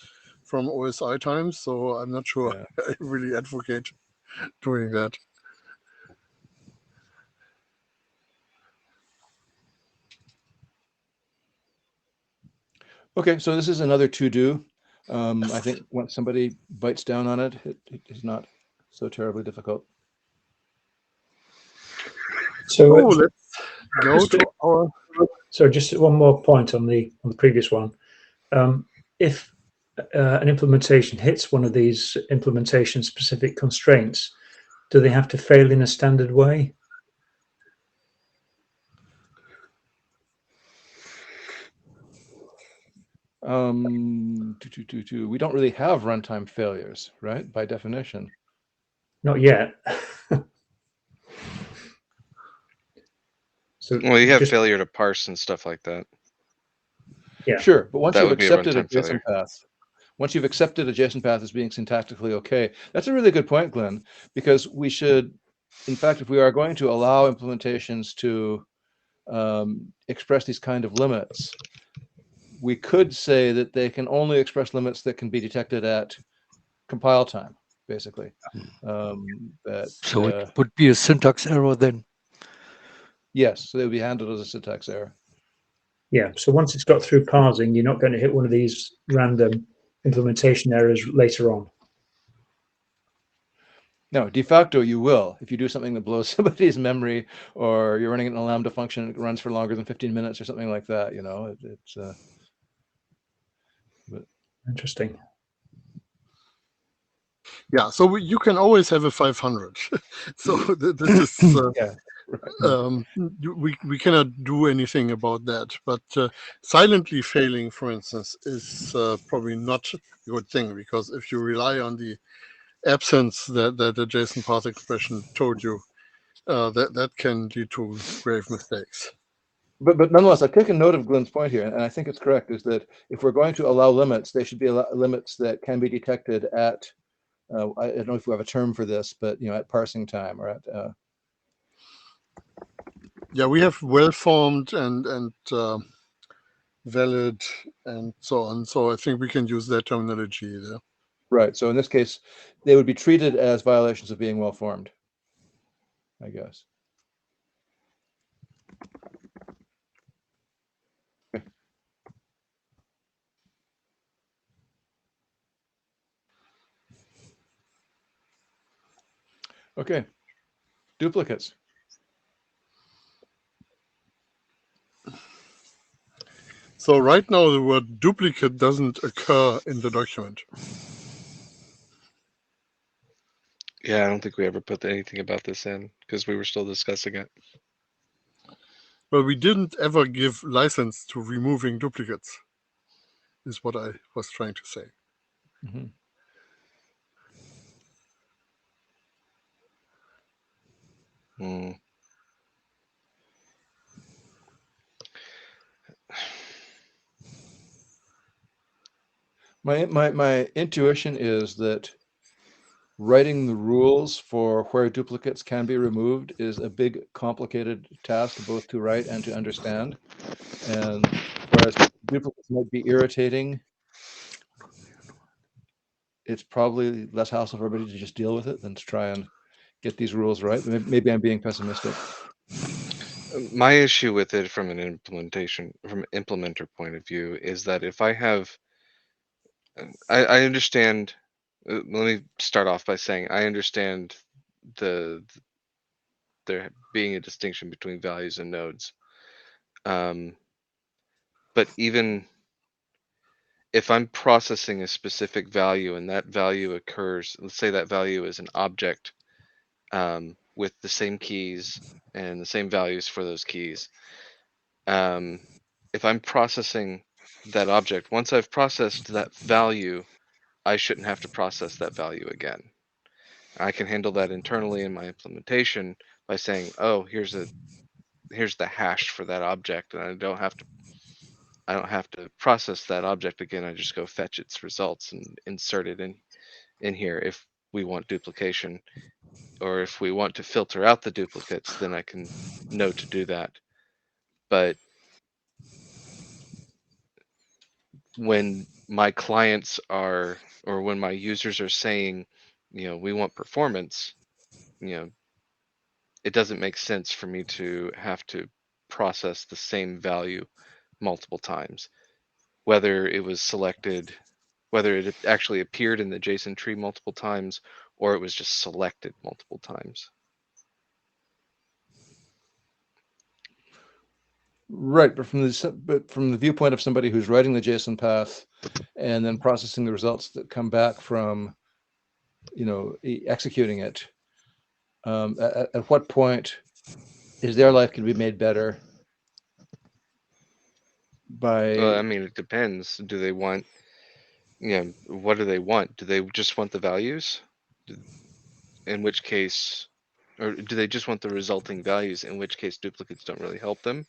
from OSI times, so I'm not sure I really advocate doing that. Okay, so this is another to-do. I think once somebody bites down on it, it is not so terribly difficult. So, let's go just to our. just one more point on the previous one. If an implementation hits one of these implementation specific constraints, do they have to fail in a standard way? We don't really have runtime failures, right? By definition. Not yet. So Well, you have just, failure to parse and stuff like that. Yeah. Sure, but once That you've would be a accepted a runtime JSON failure. path, once you've accepted a JSON path as being syntactically okay, that's a really good point, Glenn, because we should, in fact, if we are going to allow implementations to express these kind of limits, we could say that they can only express limits that can be detected at compile time, basically. So it would be a syntax error then. Yes, so they would be handled as a syntax error. Yeah. So once it's got through parsing, you're not going to hit one of these random implementation errors later on. No, de facto you will. If you do something that blows somebody's memory, or you're running it in a Lambda function and it runs for longer than 15 minutes or something like that, you know, it's but Interesting. Yeah, so you can always have a 500. So this is yeah, right. we cannot do anything about that. But silently failing, for instance, is probably not a good thing, because if you rely on the absence that the JSON path expression told you, that can lead to grave mistakes. But nonetheless, I've taken note of Glenn's point here, and I think it's correct, is that if we're going to allow limits, they should be limits that can be detected at, I don't know if we have a term for this, but, you know, at parsing time or at... Yeah, we have well-formed and valid and so on. So I think we can use that terminology there. Right, so in this case, they would be treated as violations of being well-formed, I guess. Okay, duplicates. So right now the word duplicate doesn't occur in the document. Yeah, I don't think we ever put anything about this in because we were still discussing it. Well, we didn't ever give license to removing duplicates, is what I was trying to say. Mm-hmm. Mm. My intuition is that writing the rules for where duplicates can be removed is a big, complicated task, both to write and to understand. And whereas duplicates might be irritating, it's probably less hassle for everybody to just deal with it than to try and get these rules right. Maybe I'm being pessimistic. My issue with it from an implementer point of view is that if I have, I understand, let me start off by saying I understand there being a distinction between values and nodes. But even if I'm processing a specific value and that value occurs, let's say that value is an object with the same keys and the same values for those keys. If I'm processing that object, once I've processed that value, I shouldn't have to process that value again. I can handle that internally in my implementation by saying, oh, here's the hash for that object, and I don't have to process that object again. I just go fetch its results and insert it in here. If we want duplication, or if we want to filter out the duplicates, then I can know to do that. But when my clients are, or when my users are saying, we want performance, it doesn't make sense for me to have to process the same value multiple times, whether it was selected, whether it actually appeared in the JSON tree multiple times, or it was just selected multiple times. Right, but from the viewpoint of somebody who's writing the JSON path and then processing the results that come back from, executing it, at what point is their life can be made better by? I mean, it depends. Do they want, what do they want? Do they just want the values? In which case, or do they just want the resulting values? In which case, duplicates don't really help them.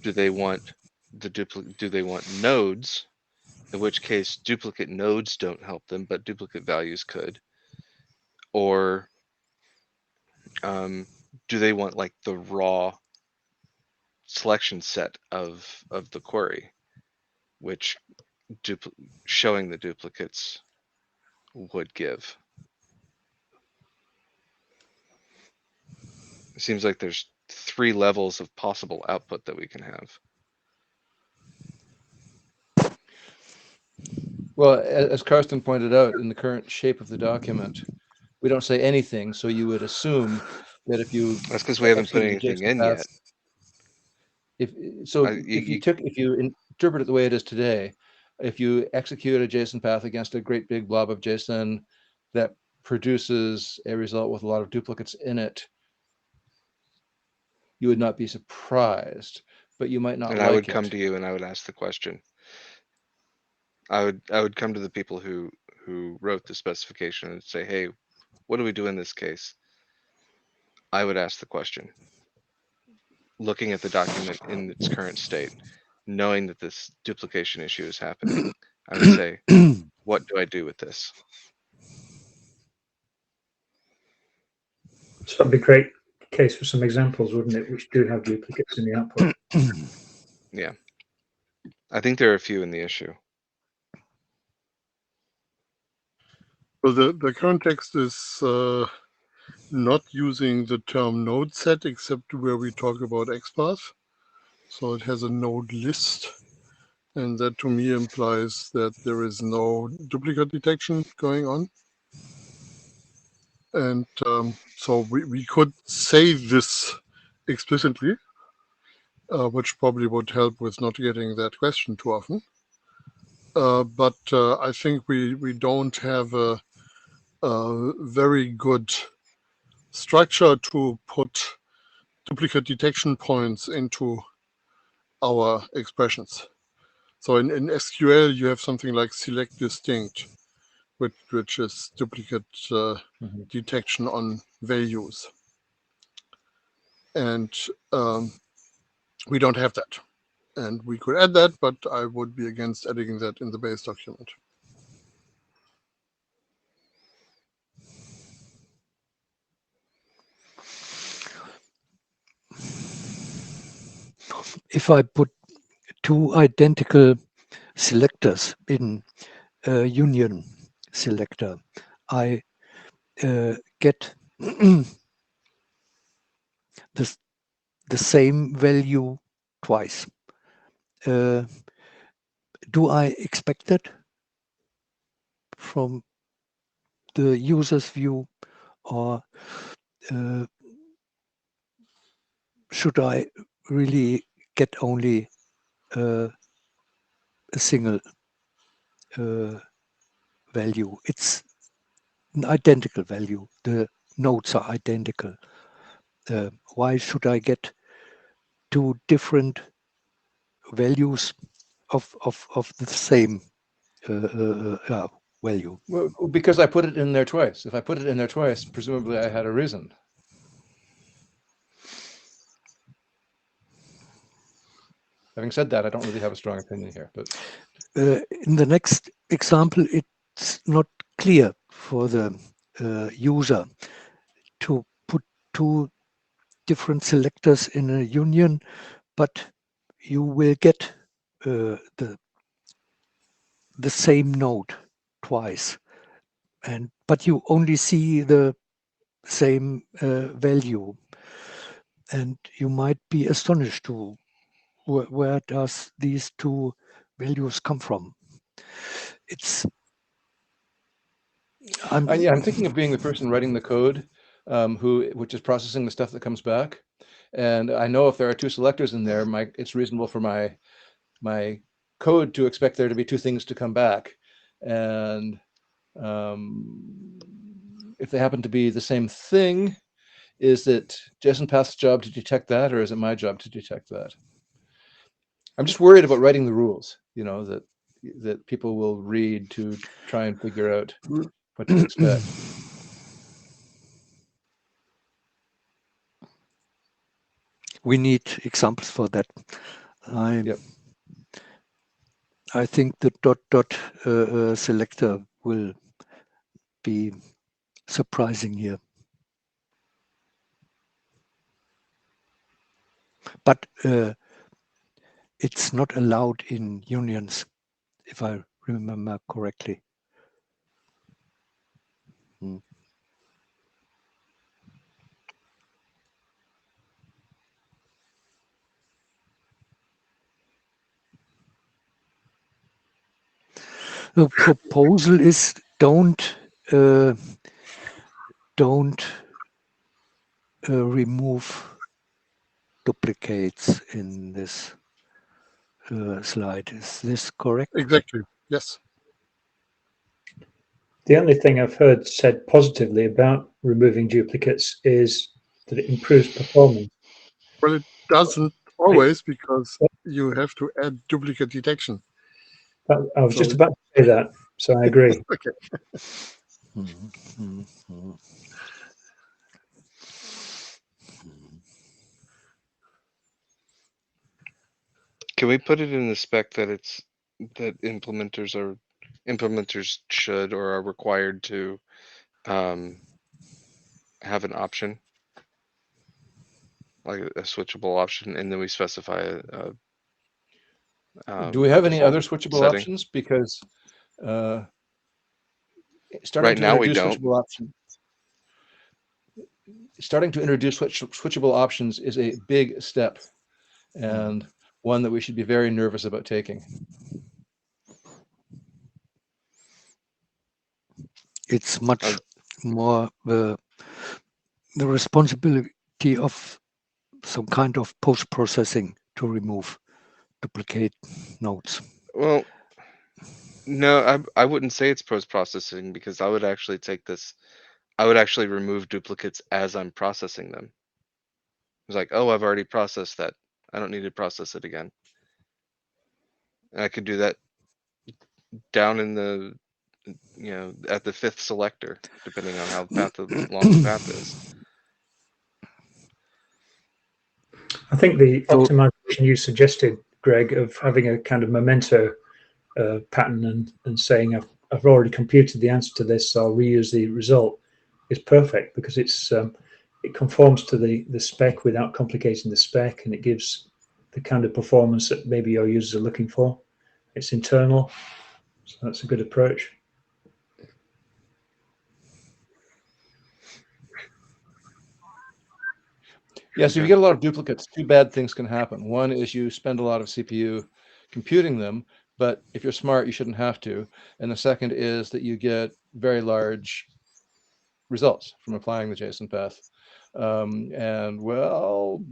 Do they want do they want nodes? In which case, duplicate nodes don't help them, but duplicate values could. Or do they want like the raw selection set of the query, which showing the duplicates would give? It seems like there's 3 levels of possible output that we can have. Well, as Karsten pointed out, in the current shape of the document, we don't say anything. So you would assume that if you That's because we haven't put anything in yet. If you interpret it the way it is today, if you execute a JSON path against a great big blob of JSON that produces a result with a lot of duplicates in it, you would not be surprised, but you might not like it. And I would come to you and I would ask the question. I would come to the people who wrote the specification and say, hey, what do we do in this case? I would ask the question, looking at the document in its current state, knowing that this duplication issue is happening. I would say, what do I do with this? So that'd be a great case for some examples, wouldn't it, which do have duplicates in the output? Yeah. I think there are a few in the issue. Well, the context is not using the term node set except where we talk about XPath. So it has a node list. And that to me implies that there is no duplicate detection going on. And so we could say this explicitly, which probably would help with not getting that question too often. But I think we don't have a very good structure to put duplicate detection points into our expressions. So in SQL, you have something like select distinct, which is duplicate detection on values. And we don't have that. And we could add that, but I would be against adding that in the base document. If I put 2 identical selectors in a union selector, I get the same value twice. Do I expect that from the user's view, or should I really get only a single value? It's an identical value. The nodes are identical. Why should I get 2 different values of the same value? Well, because I put it in there twice. If I put it in there twice, presumably I had a reason. Having said that, I don't really have a strong opinion here. But in the next example, it's not clear for the user to put 2 different selectors in a union, but you will get the same node twice, but you only see the same value, and you might be astonished to where does these 2 values come from. It's I'm thinking of being the person writing the code, which is processing the stuff that comes back. And I know if there are two selectors in there, it's reasonable for my code to expect there to be two things to come back. And if they happen to be the same thing, is it JSONPath's job to detect that, or is it my job to detect that? I'm just worried about writing the rules, that people will read to try and figure out what to expect. We need examples for that. Yep. I think the dot selector will be surprising here. But it's not allowed in unions, if I remember correctly. The proposal is don't remove duplicates in this slide. Is this correct? Exactly. Yes. The only thing I've heard said positively about removing duplicates is that it improves performance. Well, it doesn't always, because you have to add duplicate detection. I was just about to say that, so I agree. Okay. Can we put it in the spec that implementers should or are required to have an option, like a switchable option, and then we specify Do we have any other default switchable setting? options? Because Right now we don't. Starting to introduce switchable options is a big step, and one that we should be very nervous about taking. It's much more the responsibility of some kind of post-processing to remove duplicate nodes. Well, no, I wouldn't say it's post-processing, because I would actually remove duplicates as I'm processing them. It's like, oh, I've already processed that. I don't need to process it again. And I could do that down in the, at the 5th selector, depending on how long the path is. I think the optimization you suggested, Greg, of having a kind of memento pattern and saying I've already computed the answer to this, so I'll reuse the result, is perfect, because it conforms to the spec without complicating the spec, and it gives the kind of performance that maybe your users are looking for. It's internal, so that's a good approach. Yeah, so if you get a lot of duplicates, two bad things can happen. One is you spend a lot of CPU computing them, but if you're smart, you shouldn't have to. And the second is that you get very large results from applying the JSON path. And well,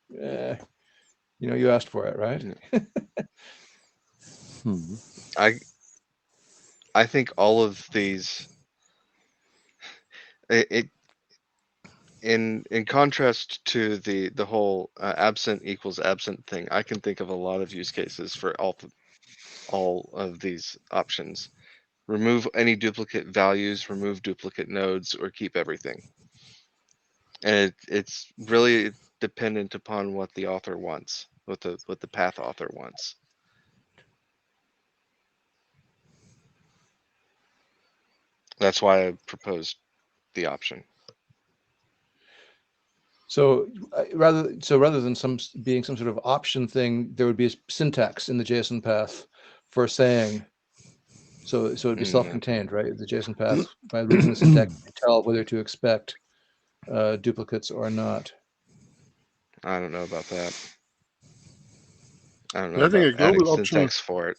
you asked for it, right? I think all of these, in contrast to the whole absent equals absent thing, I can think of a lot of use cases for all of these options. Remove any duplicate values, remove duplicate nodes, or keep everything. And it's really dependent upon what the author wants, what the path author wants. That's why I proposed the option. So rather than being some sort of option thing, there would be a syntax in the JSON path for saying. So it'd be self-contained, right? The JSON path, by reading the syntax, you tell whether to expect duplicates or not. I don't know about that. I don't know I think about a global adding option syntax for it.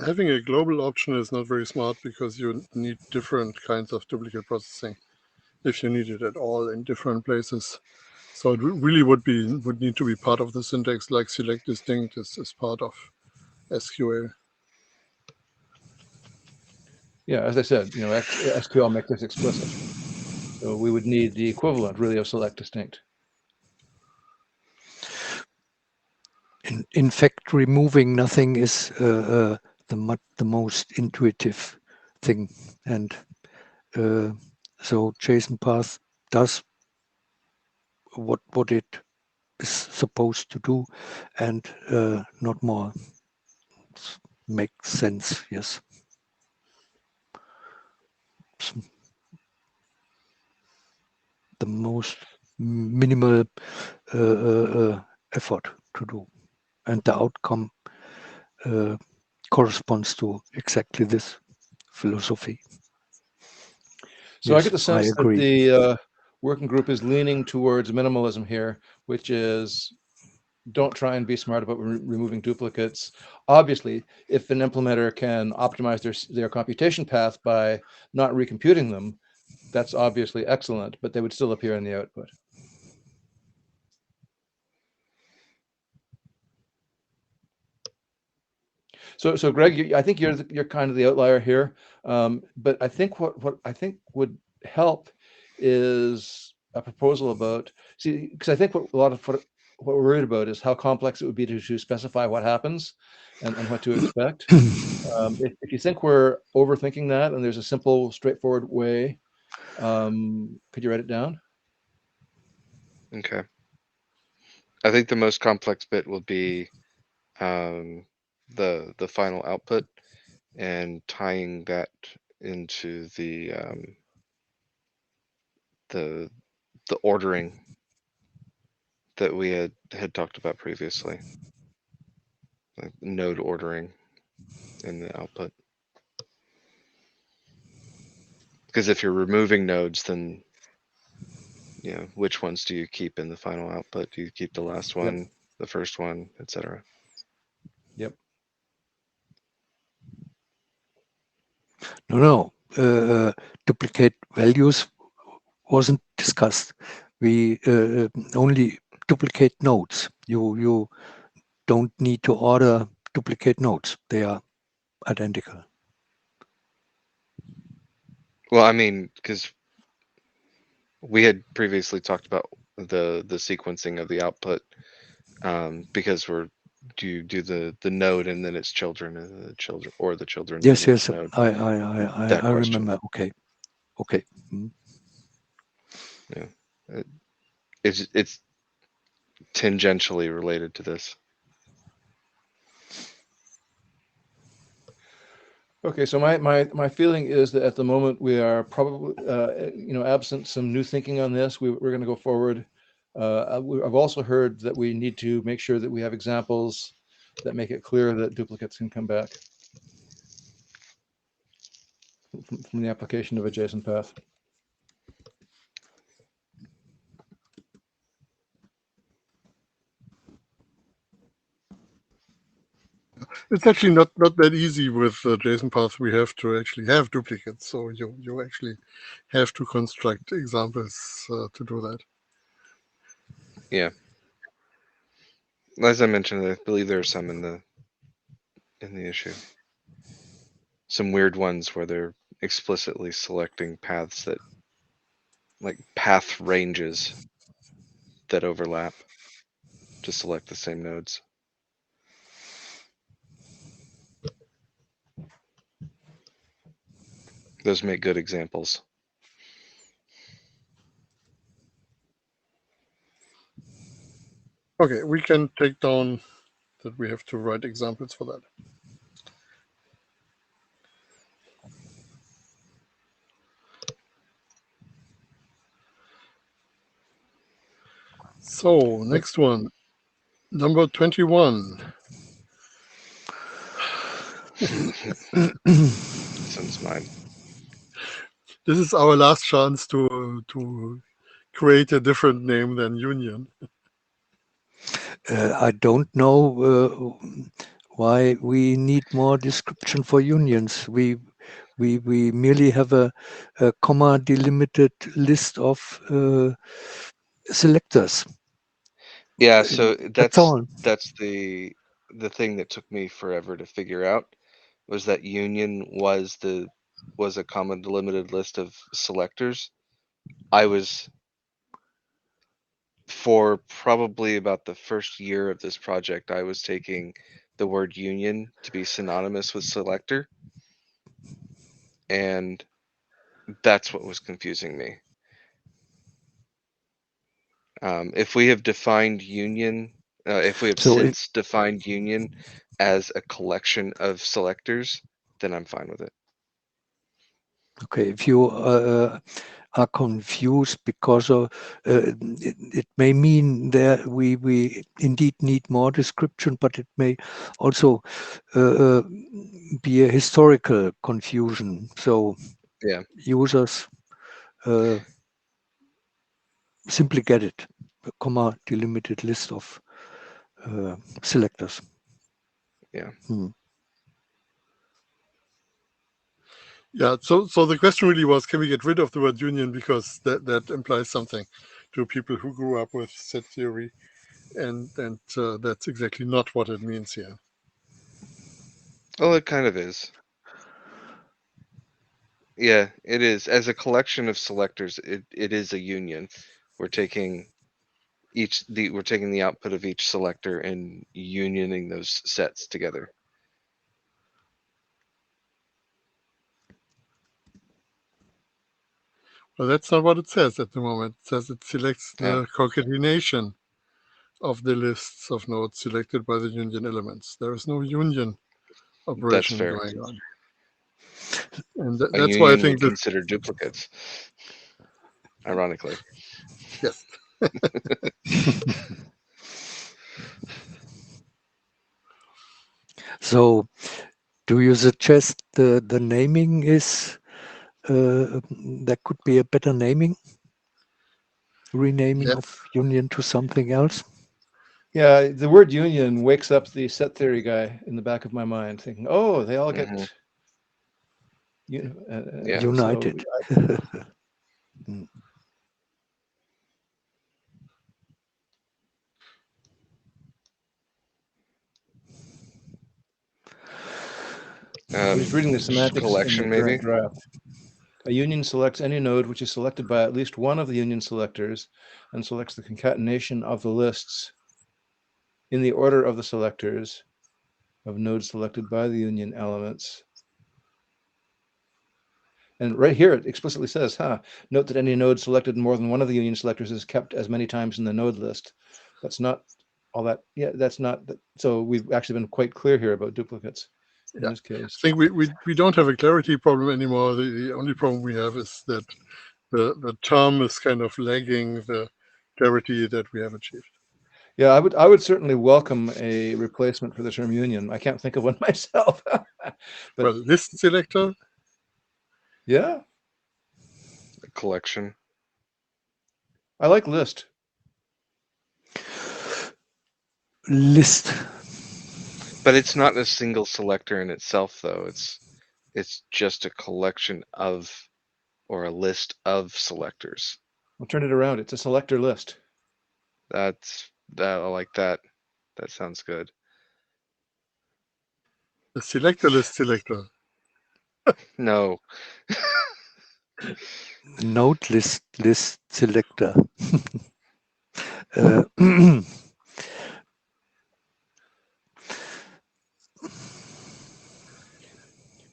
having a global option is not very smart because you need different kinds of duplicate processing if you need it at all in different places. So it really would need to be part of the syntax, like select distinct is part of SQL. Yeah, as I said, SQL makes this explicit. So we would need the equivalent, really, of select distinct. In fact, removing nothing is the most intuitive thing, and so JSON path does what it is supposed to do, and not more. Makes sense, yes. The most minimal effort to do, and the outcome corresponds to exactly this philosophy. So Yes, I get the sense that agree. the working group is leaning towards minimalism here, which is don't try and be smart about removing duplicates. Obviously, if an implementer can optimize their computation path by not recomputing them, that's obviously excellent, but they would still appear in the output. So Greg, I think you're kind of the outlier here, but I think what I think would help is a proposal about, because I think what what we're worried about is how complex it would be to specify what happens and what to expect. If you think we're overthinking that and there's a simple, straightforward way, could you write it down? Okay. I think the most complex bit will be the final output and tying that into the ordering that we had talked about previously, like node ordering in the output. Because if you're removing nodes, then which ones do you keep in the final output? Do you keep the last one, the first one, etc.? Yep. No. Duplicate values wasn't discussed. We only duplicate nodes. You don't need to order duplicate nodes. They are identical. Well, I mean, because we had previously talked about the sequencing of the output, because do you do the node and then its children and the children, or the children? Yes, and yes. Node? I remember. Okay. Yeah, it's tangentially related to this. Okay, so my feeling is that at the moment we are probably, absent some new thinking on this, we're going to go forward. I've also heard that we need to make sure that we have examples that make it clear that duplicates can come back from the application of a JSON path. It's actually not that easy with JSON path. We have to actually have duplicates, so you actually have to construct examples to do that. Yeah, as I mentioned, I believe there are some in the issue. Some weird ones where they're explicitly selecting paths that, like path ranges that overlap to select the same nodes. Those make good examples. Okay, we can take down that we have to write examples for that. So next one, number 21. Since mine. This is our last chance to create a different name than union. I don't know why we need more description for unions. We merely have a comma delimited list of selectors. Yeah, so That's all. that's the thing that took me forever to figure out, was that union was a comma delimited list of selectors. I was, for probably about the first year of this project, I was taking the word union to be synonymous with selector, and that's what was confusing me. If we have defined union, if we have So since defined union as a collection of selectors, then I'm fine with it. Okay, if you are confused because of it may mean that we indeed need more description, but it may also be a historical confusion. So Yeah, users simply get it, a comma delimited list of selectors. yeah. Yeah, so the question really was, can we get rid of the word union, because that implies something to people who grew up with set theory, and that's exactly not what it means here. Oh, it kind of is. Yeah, it is. As a collection of selectors, it is a union. We're taking the output of each selector and unioning those sets together. Well, that's not what it says at the moment. It says it selects the Yeah. concatenation of the lists of nodes selected by the union elements. There is no union operation fair. going on. And A that's why I union think would consider duplicates, ironically. yes. So, do you suggest the naming is there could be a better naming, renaming of union to something else? Yeah, the word union wakes up the set theory guy in the back of my mind, thinking, "Oh, they all get Yeah. United. I was reading the semantics collection, in the maybe. current draft. A union selects any node which is selected by at least one of the union selectors and selects the concatenation of the lists in the order of the selectors of nodes selected by the union elements. And right here, it explicitly says, note that any node selected in more than one of the union selectors is kept as many times in the node list. That's not all that, that's not, so we've actually been quite clear here about duplicates in this case. I think we don't have a clarity problem anymore. The only problem we have is that the term is kind of lagging the clarity that we have achieved. Yeah, I would certainly welcome a replacement for the term union. I can't think of one myself. But well, list selector. Yeah. A collection. I like list. List. But it's not a single selector in itself, though. It's just a collection of, or a list of selectors. I'll turn it around. It's a selector list. I like that. That sounds good. The selector list selector. No. Node list selector.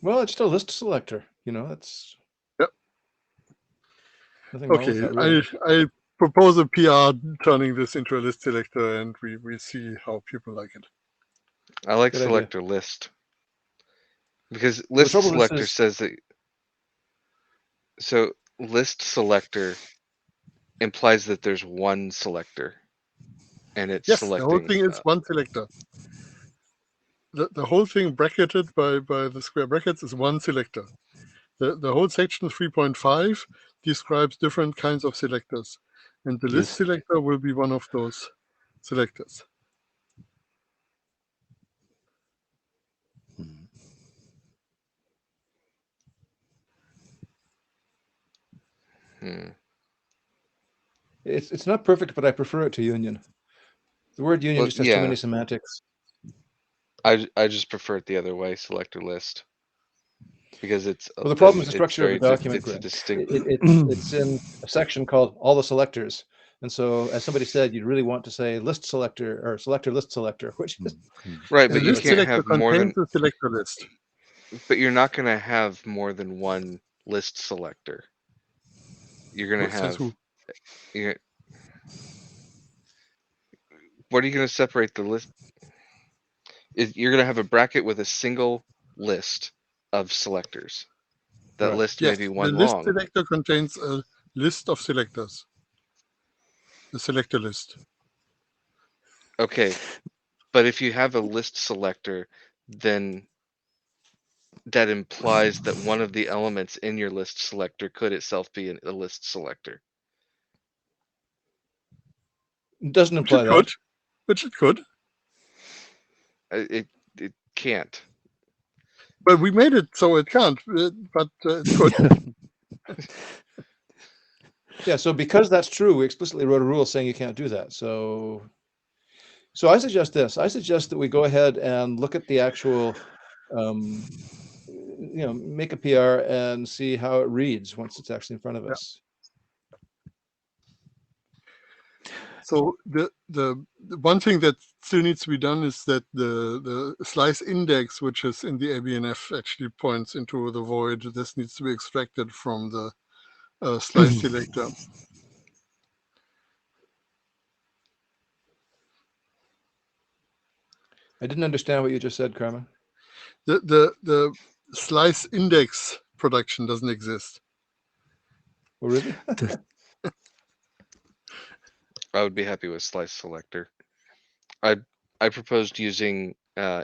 Well, it's still list selector. That's Yep. nothing wrong with that, really. I propose a PR turning this into a list selector, and we see how people like it. I like Good selector idea. list. Because list selector says that, so list selector implies that there's one selector, and it's selecting. The whole thing is one selector. The whole thing bracketed by the square brackets is one selector. The whole section 3.5 describes different kinds of selectors, and the list selector will be one of those selectors. It's not perfect, but I prefer it to union. The word union Well, just has too many semantics. I just prefer it the other way, selector list, because it's Well, the problem is the it's structure of the very document, it's a Greg. distinct. It's in a section called all the selectors. And so, as somebody said, you'd really want to say list selector or selector list selector, which is Right, The but you list can't selector have more contains than. the selector list. But you're not going to have more than one list selector. You're going to Says have. who? What are you going to separate the list? You're going to have a bracket with a single list of selectors. That Correct. list Yes, may be the one list long. selector contains a list of selectors. The selector list. Okay, but if you have a list selector, then that implies that one of the elements in your list selector could itself be a list selector. It doesn't Which imply it that. could. Which it could. It can't. But we made it so it can't. But it could. Yeah, so because that's true, we explicitly wrote a rule saying you can't do that. So I suggest this. I suggest that we go ahead and look at the actual, make a PR and see how it reads once it's actually in front of us. So the one thing that still needs to be done is that the slice index, which is in the ABNF, actually points into the void. This needs to be extracted from the slice selector. I didn't understand what you just said, Karma. The slice index production doesn't exist. Oh, really? I would be happy with slice selector. I proposed using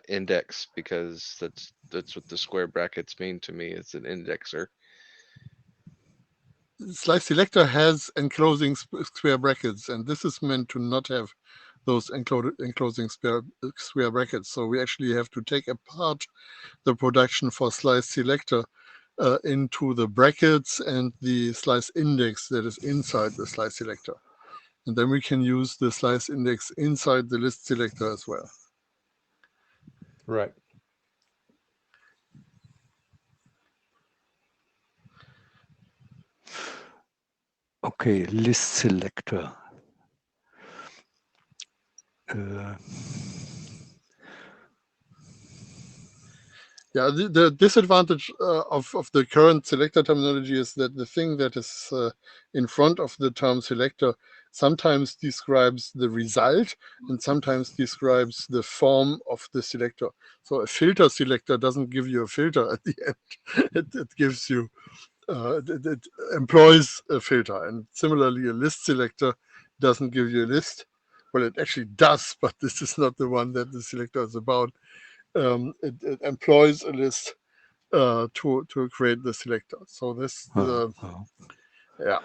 index because that's what the square brackets mean to me. It's an indexer. Slice selector has enclosing square brackets, and this is meant to not have those enclosing square brackets. So we actually have to take apart the production for slice selector into the brackets and the slice index that is inside the slice selector. And then we can use the slice index inside the list selector as well. Right. Okay, list selector. Yeah, the disadvantage of the current selector terminology is that the thing that is in front of the term selector sometimes describes the result and sometimes describes the form of the selector. So a filter selector doesn't give you a filter at the end. It gives you, it employs a filter. And similarly, a list selector doesn't give you a list. Well, it actually does, but this is not the one that the selector is about. It employs a list to create the selector. So this, yeah,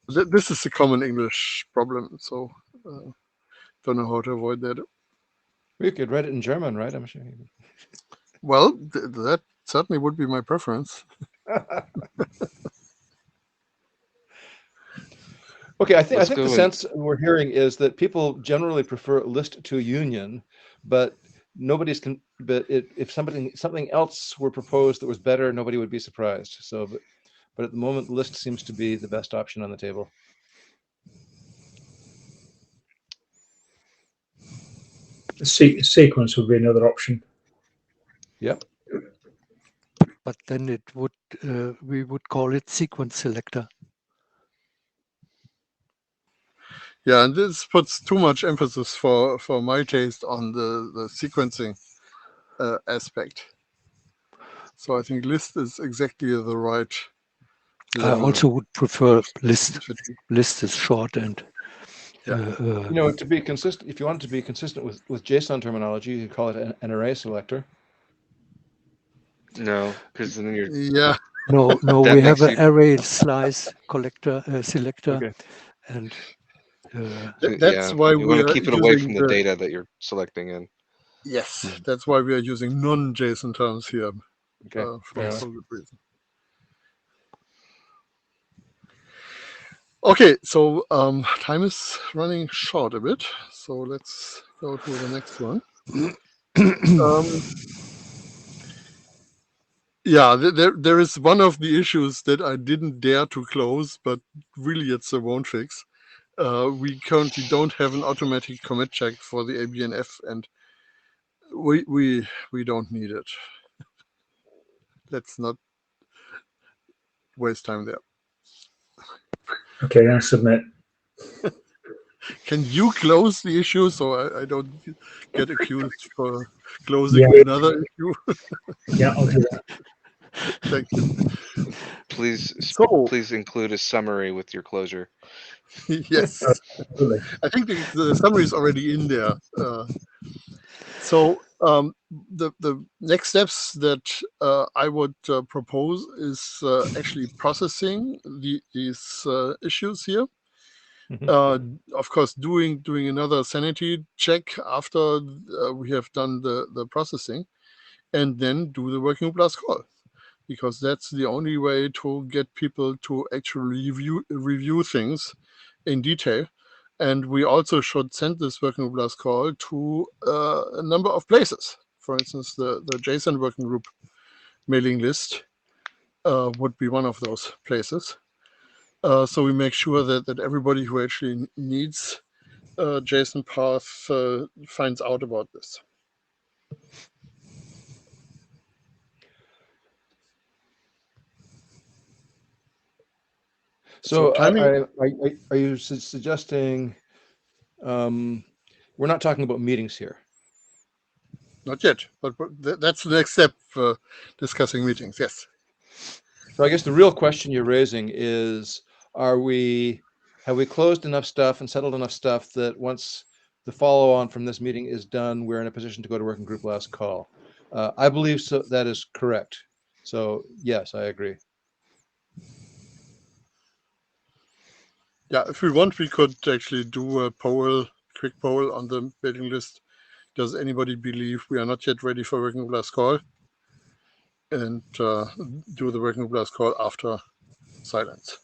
this is a common English problem. So don't know how to avoid that. We could write it in German, right? I'm sure. Well, that certainly would be my preference. Okay, I think the go sense we're hearing is that people generally prefer list to union, but nobody's but if something else were proposed that was better, nobody would be surprised. So, but at the moment, list seems to be the best option on the table. Sequence would be another option. Yep. But then it would we would call it sequence selector. Yeah, and this puts too much emphasis for my taste on the sequencing aspect. So I think list is exactly the right level. I also would prefer list. List is short and to be consistent, if you want it to be consistent with JSON terminology, you call it an array selector. No, because then you're. Yeah. No, That we have makes an array slice collector selector, Okay. and that's why you we want are to keep it away using from the data that you're selecting in. Yes, that's why we are using non-JSON terms here. Okay. For good reason. Okay, so time is running short a bit, so let's go to the next one. Yeah, there is one of the issues that I didn't dare to close, but really it's a won't fix. We currently don't have an automatic commit check for the ABNF, and we don't need it. Let's not waste time there. Okay, I submit. Can you close the issue so I don't get accused for closing Yeah. another issue? Yeah, I'll do that. Thank you. Please, So, please include a summary with your closure. yes, Absolutely. I think the summary is already in there. So the next steps that I would propose is actually processing these issues here. Of course, doing another sanity check after we have done the processing, and then do the working group last call, because that's the only way to get people to actually review things in detail. And we also should send this working group last call to a number of places. For instance, the JSON working group mailing list would be one of those places. So we make sure that everybody who actually needs JSON path finds out about this. So timing- are you suggesting we're not talking about meetings here? Not yet, but that's the next step for discussing meetings, yes. So I guess the real question you're raising is, have we closed enough stuff and settled enough stuff that once the follow-on from this meeting is done, we're in a position to go to working group last call? I believe so. That is correct. So yes, I agree. Yeah, if we want, we could actually do a quick poll on the mailing list. Does anybody believe we are not yet ready for working group last call? And do the working group last call after silence.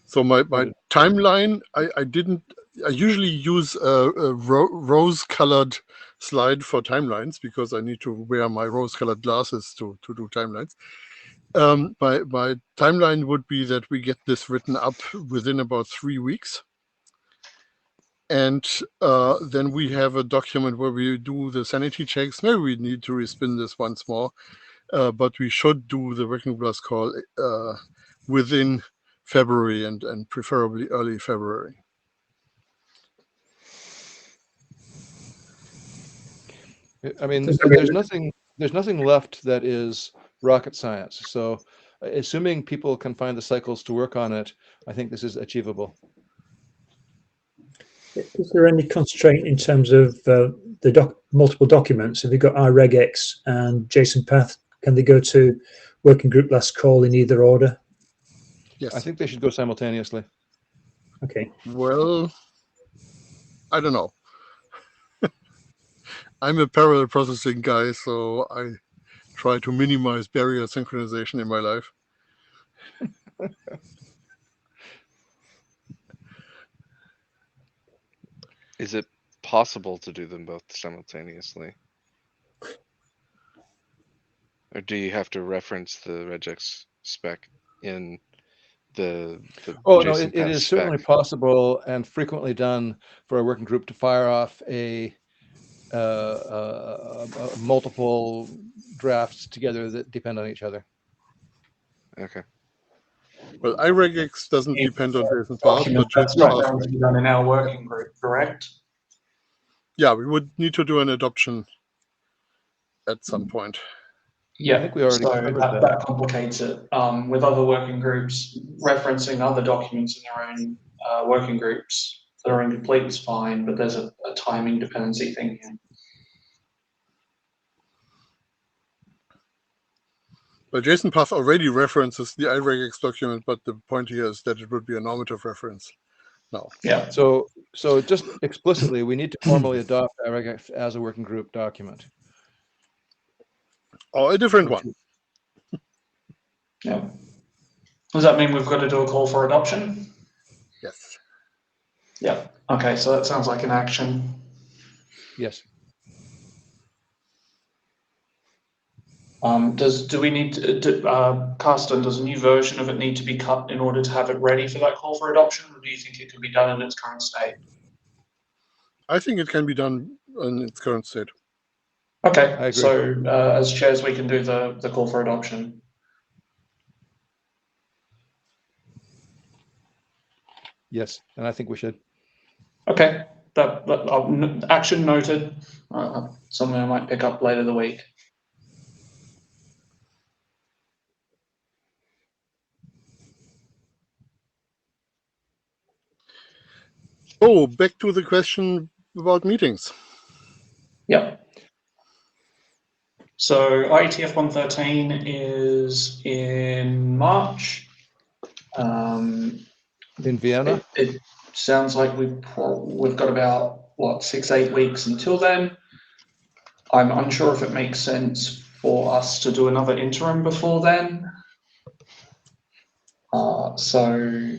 So my timeline, I usually use a rose-colored slide for timelines because I need to wear my rose-colored glasses to do timelines. My timeline would be that we get this written up within about 3 weeks. And then we have a document where we do the sanity checks. Maybe we need to respin this once more, but we should do the working group last call within February and preferably early February. I mean, there's nothing left that is rocket science. So assuming people can find the cycles to work on it, I think this is achievable. Is there any constraint in terms of the multiple documents? Have you got iRegEx and JSONPath? Can they go to working group last call in either order? Yes. I think they should go simultaneously. Okay. Well, I don't know. I'm a parallel processing guy, so I try to minimize barrier synchronization in my life. Is it possible to do them both simultaneously? Or do you have to reference the regex spec in the Oh, no, JSON it path is spec? certainly possible and frequently done for a working group to fire off multiple drafts together that depend on each other. Okay. Well, iRegEx doesn't depend on JSON path, Document but that's JSON not path. going to be done in our working group, correct? Yeah, we would need to do an adoption at some point. Yeah, I think we already so covered that that. complicates it. With other working groups, referencing other documents in their own working groups that are incomplete is fine, but there's a timing dependency thing here. But JSON path already references the iRegEx document, but the point here is that it would be a normative reference. No. Yeah. So just explicitly, we need to formally adopt iRegEx as a working group document. Or a different one. Yeah. Does that mean we've got to do a call for adoption? Yes. Yeah. Okay, so that sounds like an action. Yes. Do we need to, Carsten, does a new version of it need to be cut in order to have it ready for that call for adoption, or do you think it can be done in its current state? I think it can be done in its current state. Okay, I agree. so as chairs, we can do the call for adoption. Yes, and I think we should. Okay, action noted. Something I might pick up later the week. Oh, back to the question about meetings. Yep. So IETF 113 is in March. In Vienna? It sounds like we've got about, what, 6-8 weeks until then. I'm unsure if it makes sense for us to do another interim before then. So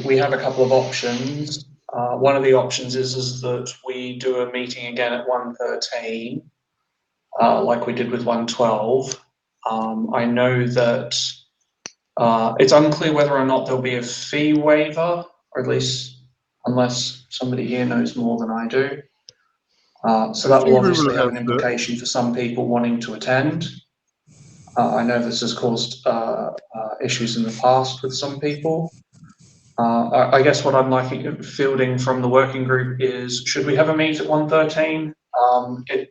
we have a couple of options. One of the options is that we do a meeting again at 113, like we did with 112. I know that it's unclear whether or not there'll be a fee waiver, or at least unless somebody here knows more than I do. So that will obviously have an implication for some people wanting to attend. I know this has caused issues in the past with some people. I guess what I'm fielding from the working group is, should we have a meet at 113?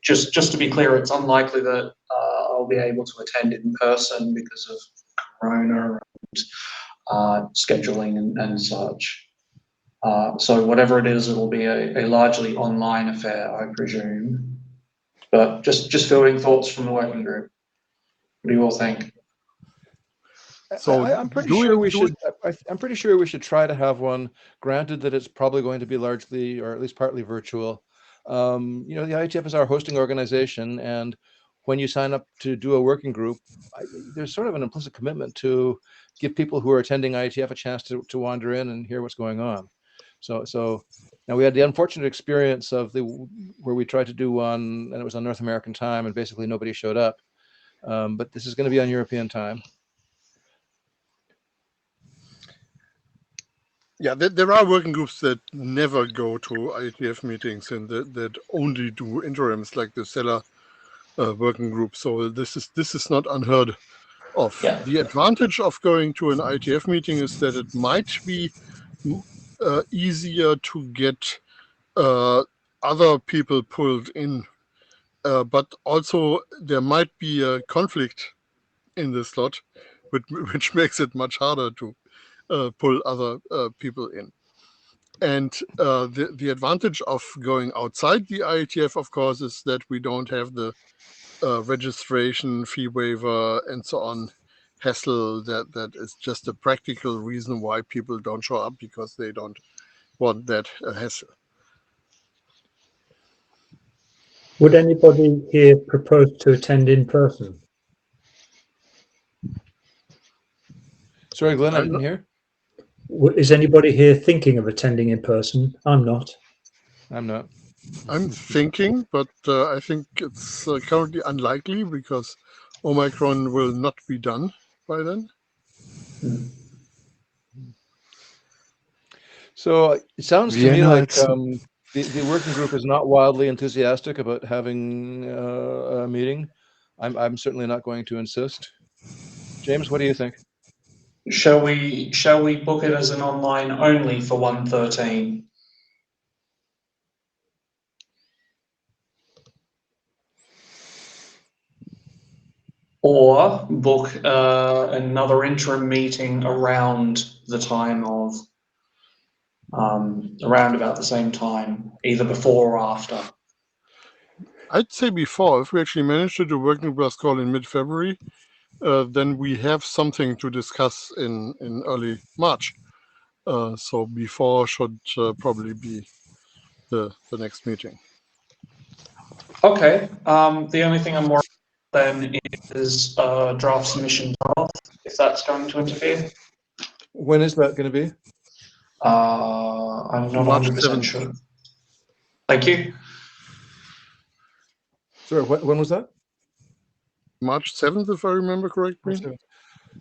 Just to be clear, it's unlikely that I'll be able to attend in person because of Corona and scheduling and such. So whatever it is, it'll be a largely online affair, I presume. But just fielding thoughts from the working group. What do you all think? So I'm pretty sure we should. I'm pretty sure we should try to have one. Granted that it's probably going to be largely, or at least partly, virtual. You know, the IETF is our hosting organization, and when you sign up to do a working group, there's sort of an implicit commitment to give people who are attending IETF a chance to wander in and hear what's going on. So now we had the unfortunate experience of where we tried to do one, and it was on North American time, and basically nobody showed up. But this is going to be on European time. Yeah, there are working groups that never go to IETF meetings and that only do interims, like the Seller working group. So this is not unheard of. Yeah. The advantage of going to an IETF meeting is that it might be easier to get other people pulled in, but also there might be a conflict in the slot, which makes it much harder to pull other people in. And the advantage of going outside the IETF, of course, is that we don't have the registration fee waiver and so on hassle. That is just a practical reason why people don't show up, because they don't want that hassle. Would anybody here propose to attend in person? Sorry, Glenn, I didn't hear. Is anybody here thinking of attending in person? I'm not. I'm not. I'm thinking, but I think it's currently unlikely because Omicron will not be done by then. So it sounds to me Vienna, like it's- the working group is not wildly enthusiastic about having a meeting. I'm certainly not going to insist. James, what do you think? Shall we book it as an online only for 113? Or book another interim meeting around the time of around about the same time, either before or after? I'd say before. If we actually manage to do working group call in mid-February, then we have something to discuss in early March. So before should probably be the next meeting. Okay. The only thing I'm worried then is draft submission off, if that's going to interfere. When is that going to be? I'm not March 100% 7th. sure. Thank you. Sorry, when was that? March 7th, if I remember correctly.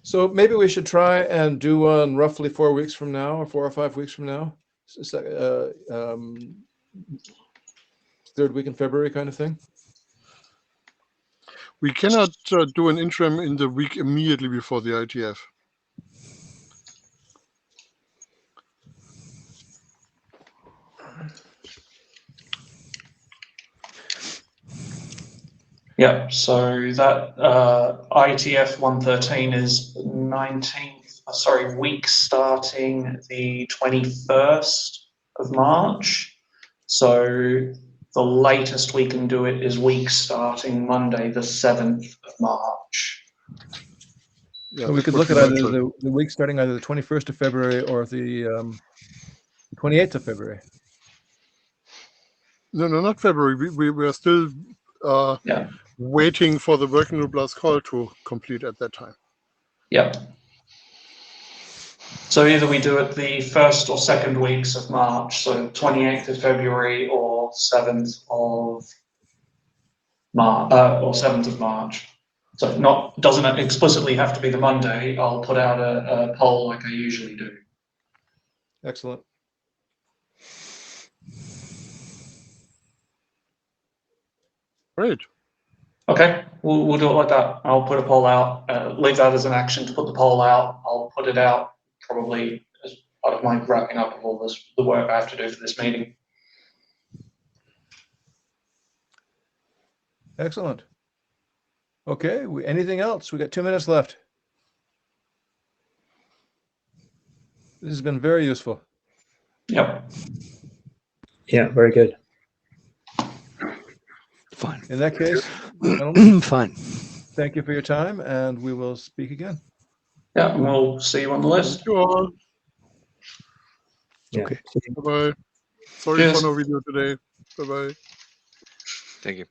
So maybe we should try and do one roughly 4 weeks from now, or 4 or 5 weeks from now. Third week in February kind of thing. We cannot do an interim in the week immediately before the IETF. Yeah, so that IETF 113 is 19th, week starting the 21st of March. So the latest we can do it is week starting Monday, the 7th of March. Yeah, So we could look at either the week starting either the 21st of February or the 28th of February. No, not February. We are still Yeah. waiting for the working group last call to complete at that time. Yep. So either we do it the first or second weeks of March, so 28th of February or 7th of March. So doesn't explicitly have to be the Monday. I'll put out a poll like I usually do. Excellent. Great. Okay, we'll do it like that. I'll put a poll out, leave that as an action to put the poll out. I'll put it out probably as part of my wrapping up of all the work I have to do for this meeting. Excellent. Okay, anything else? We got 2 minutes left. This has been very useful. Yep. Yeah, very good. Fine. In that case, gentlemen, Fine. thank you for your time, and we will speak again. Yeah, and we'll see you on the list. Thank you all. Yeah. Okay. Bye-bye. Sorry Cheers. for no video today. Bye-bye. Thank you.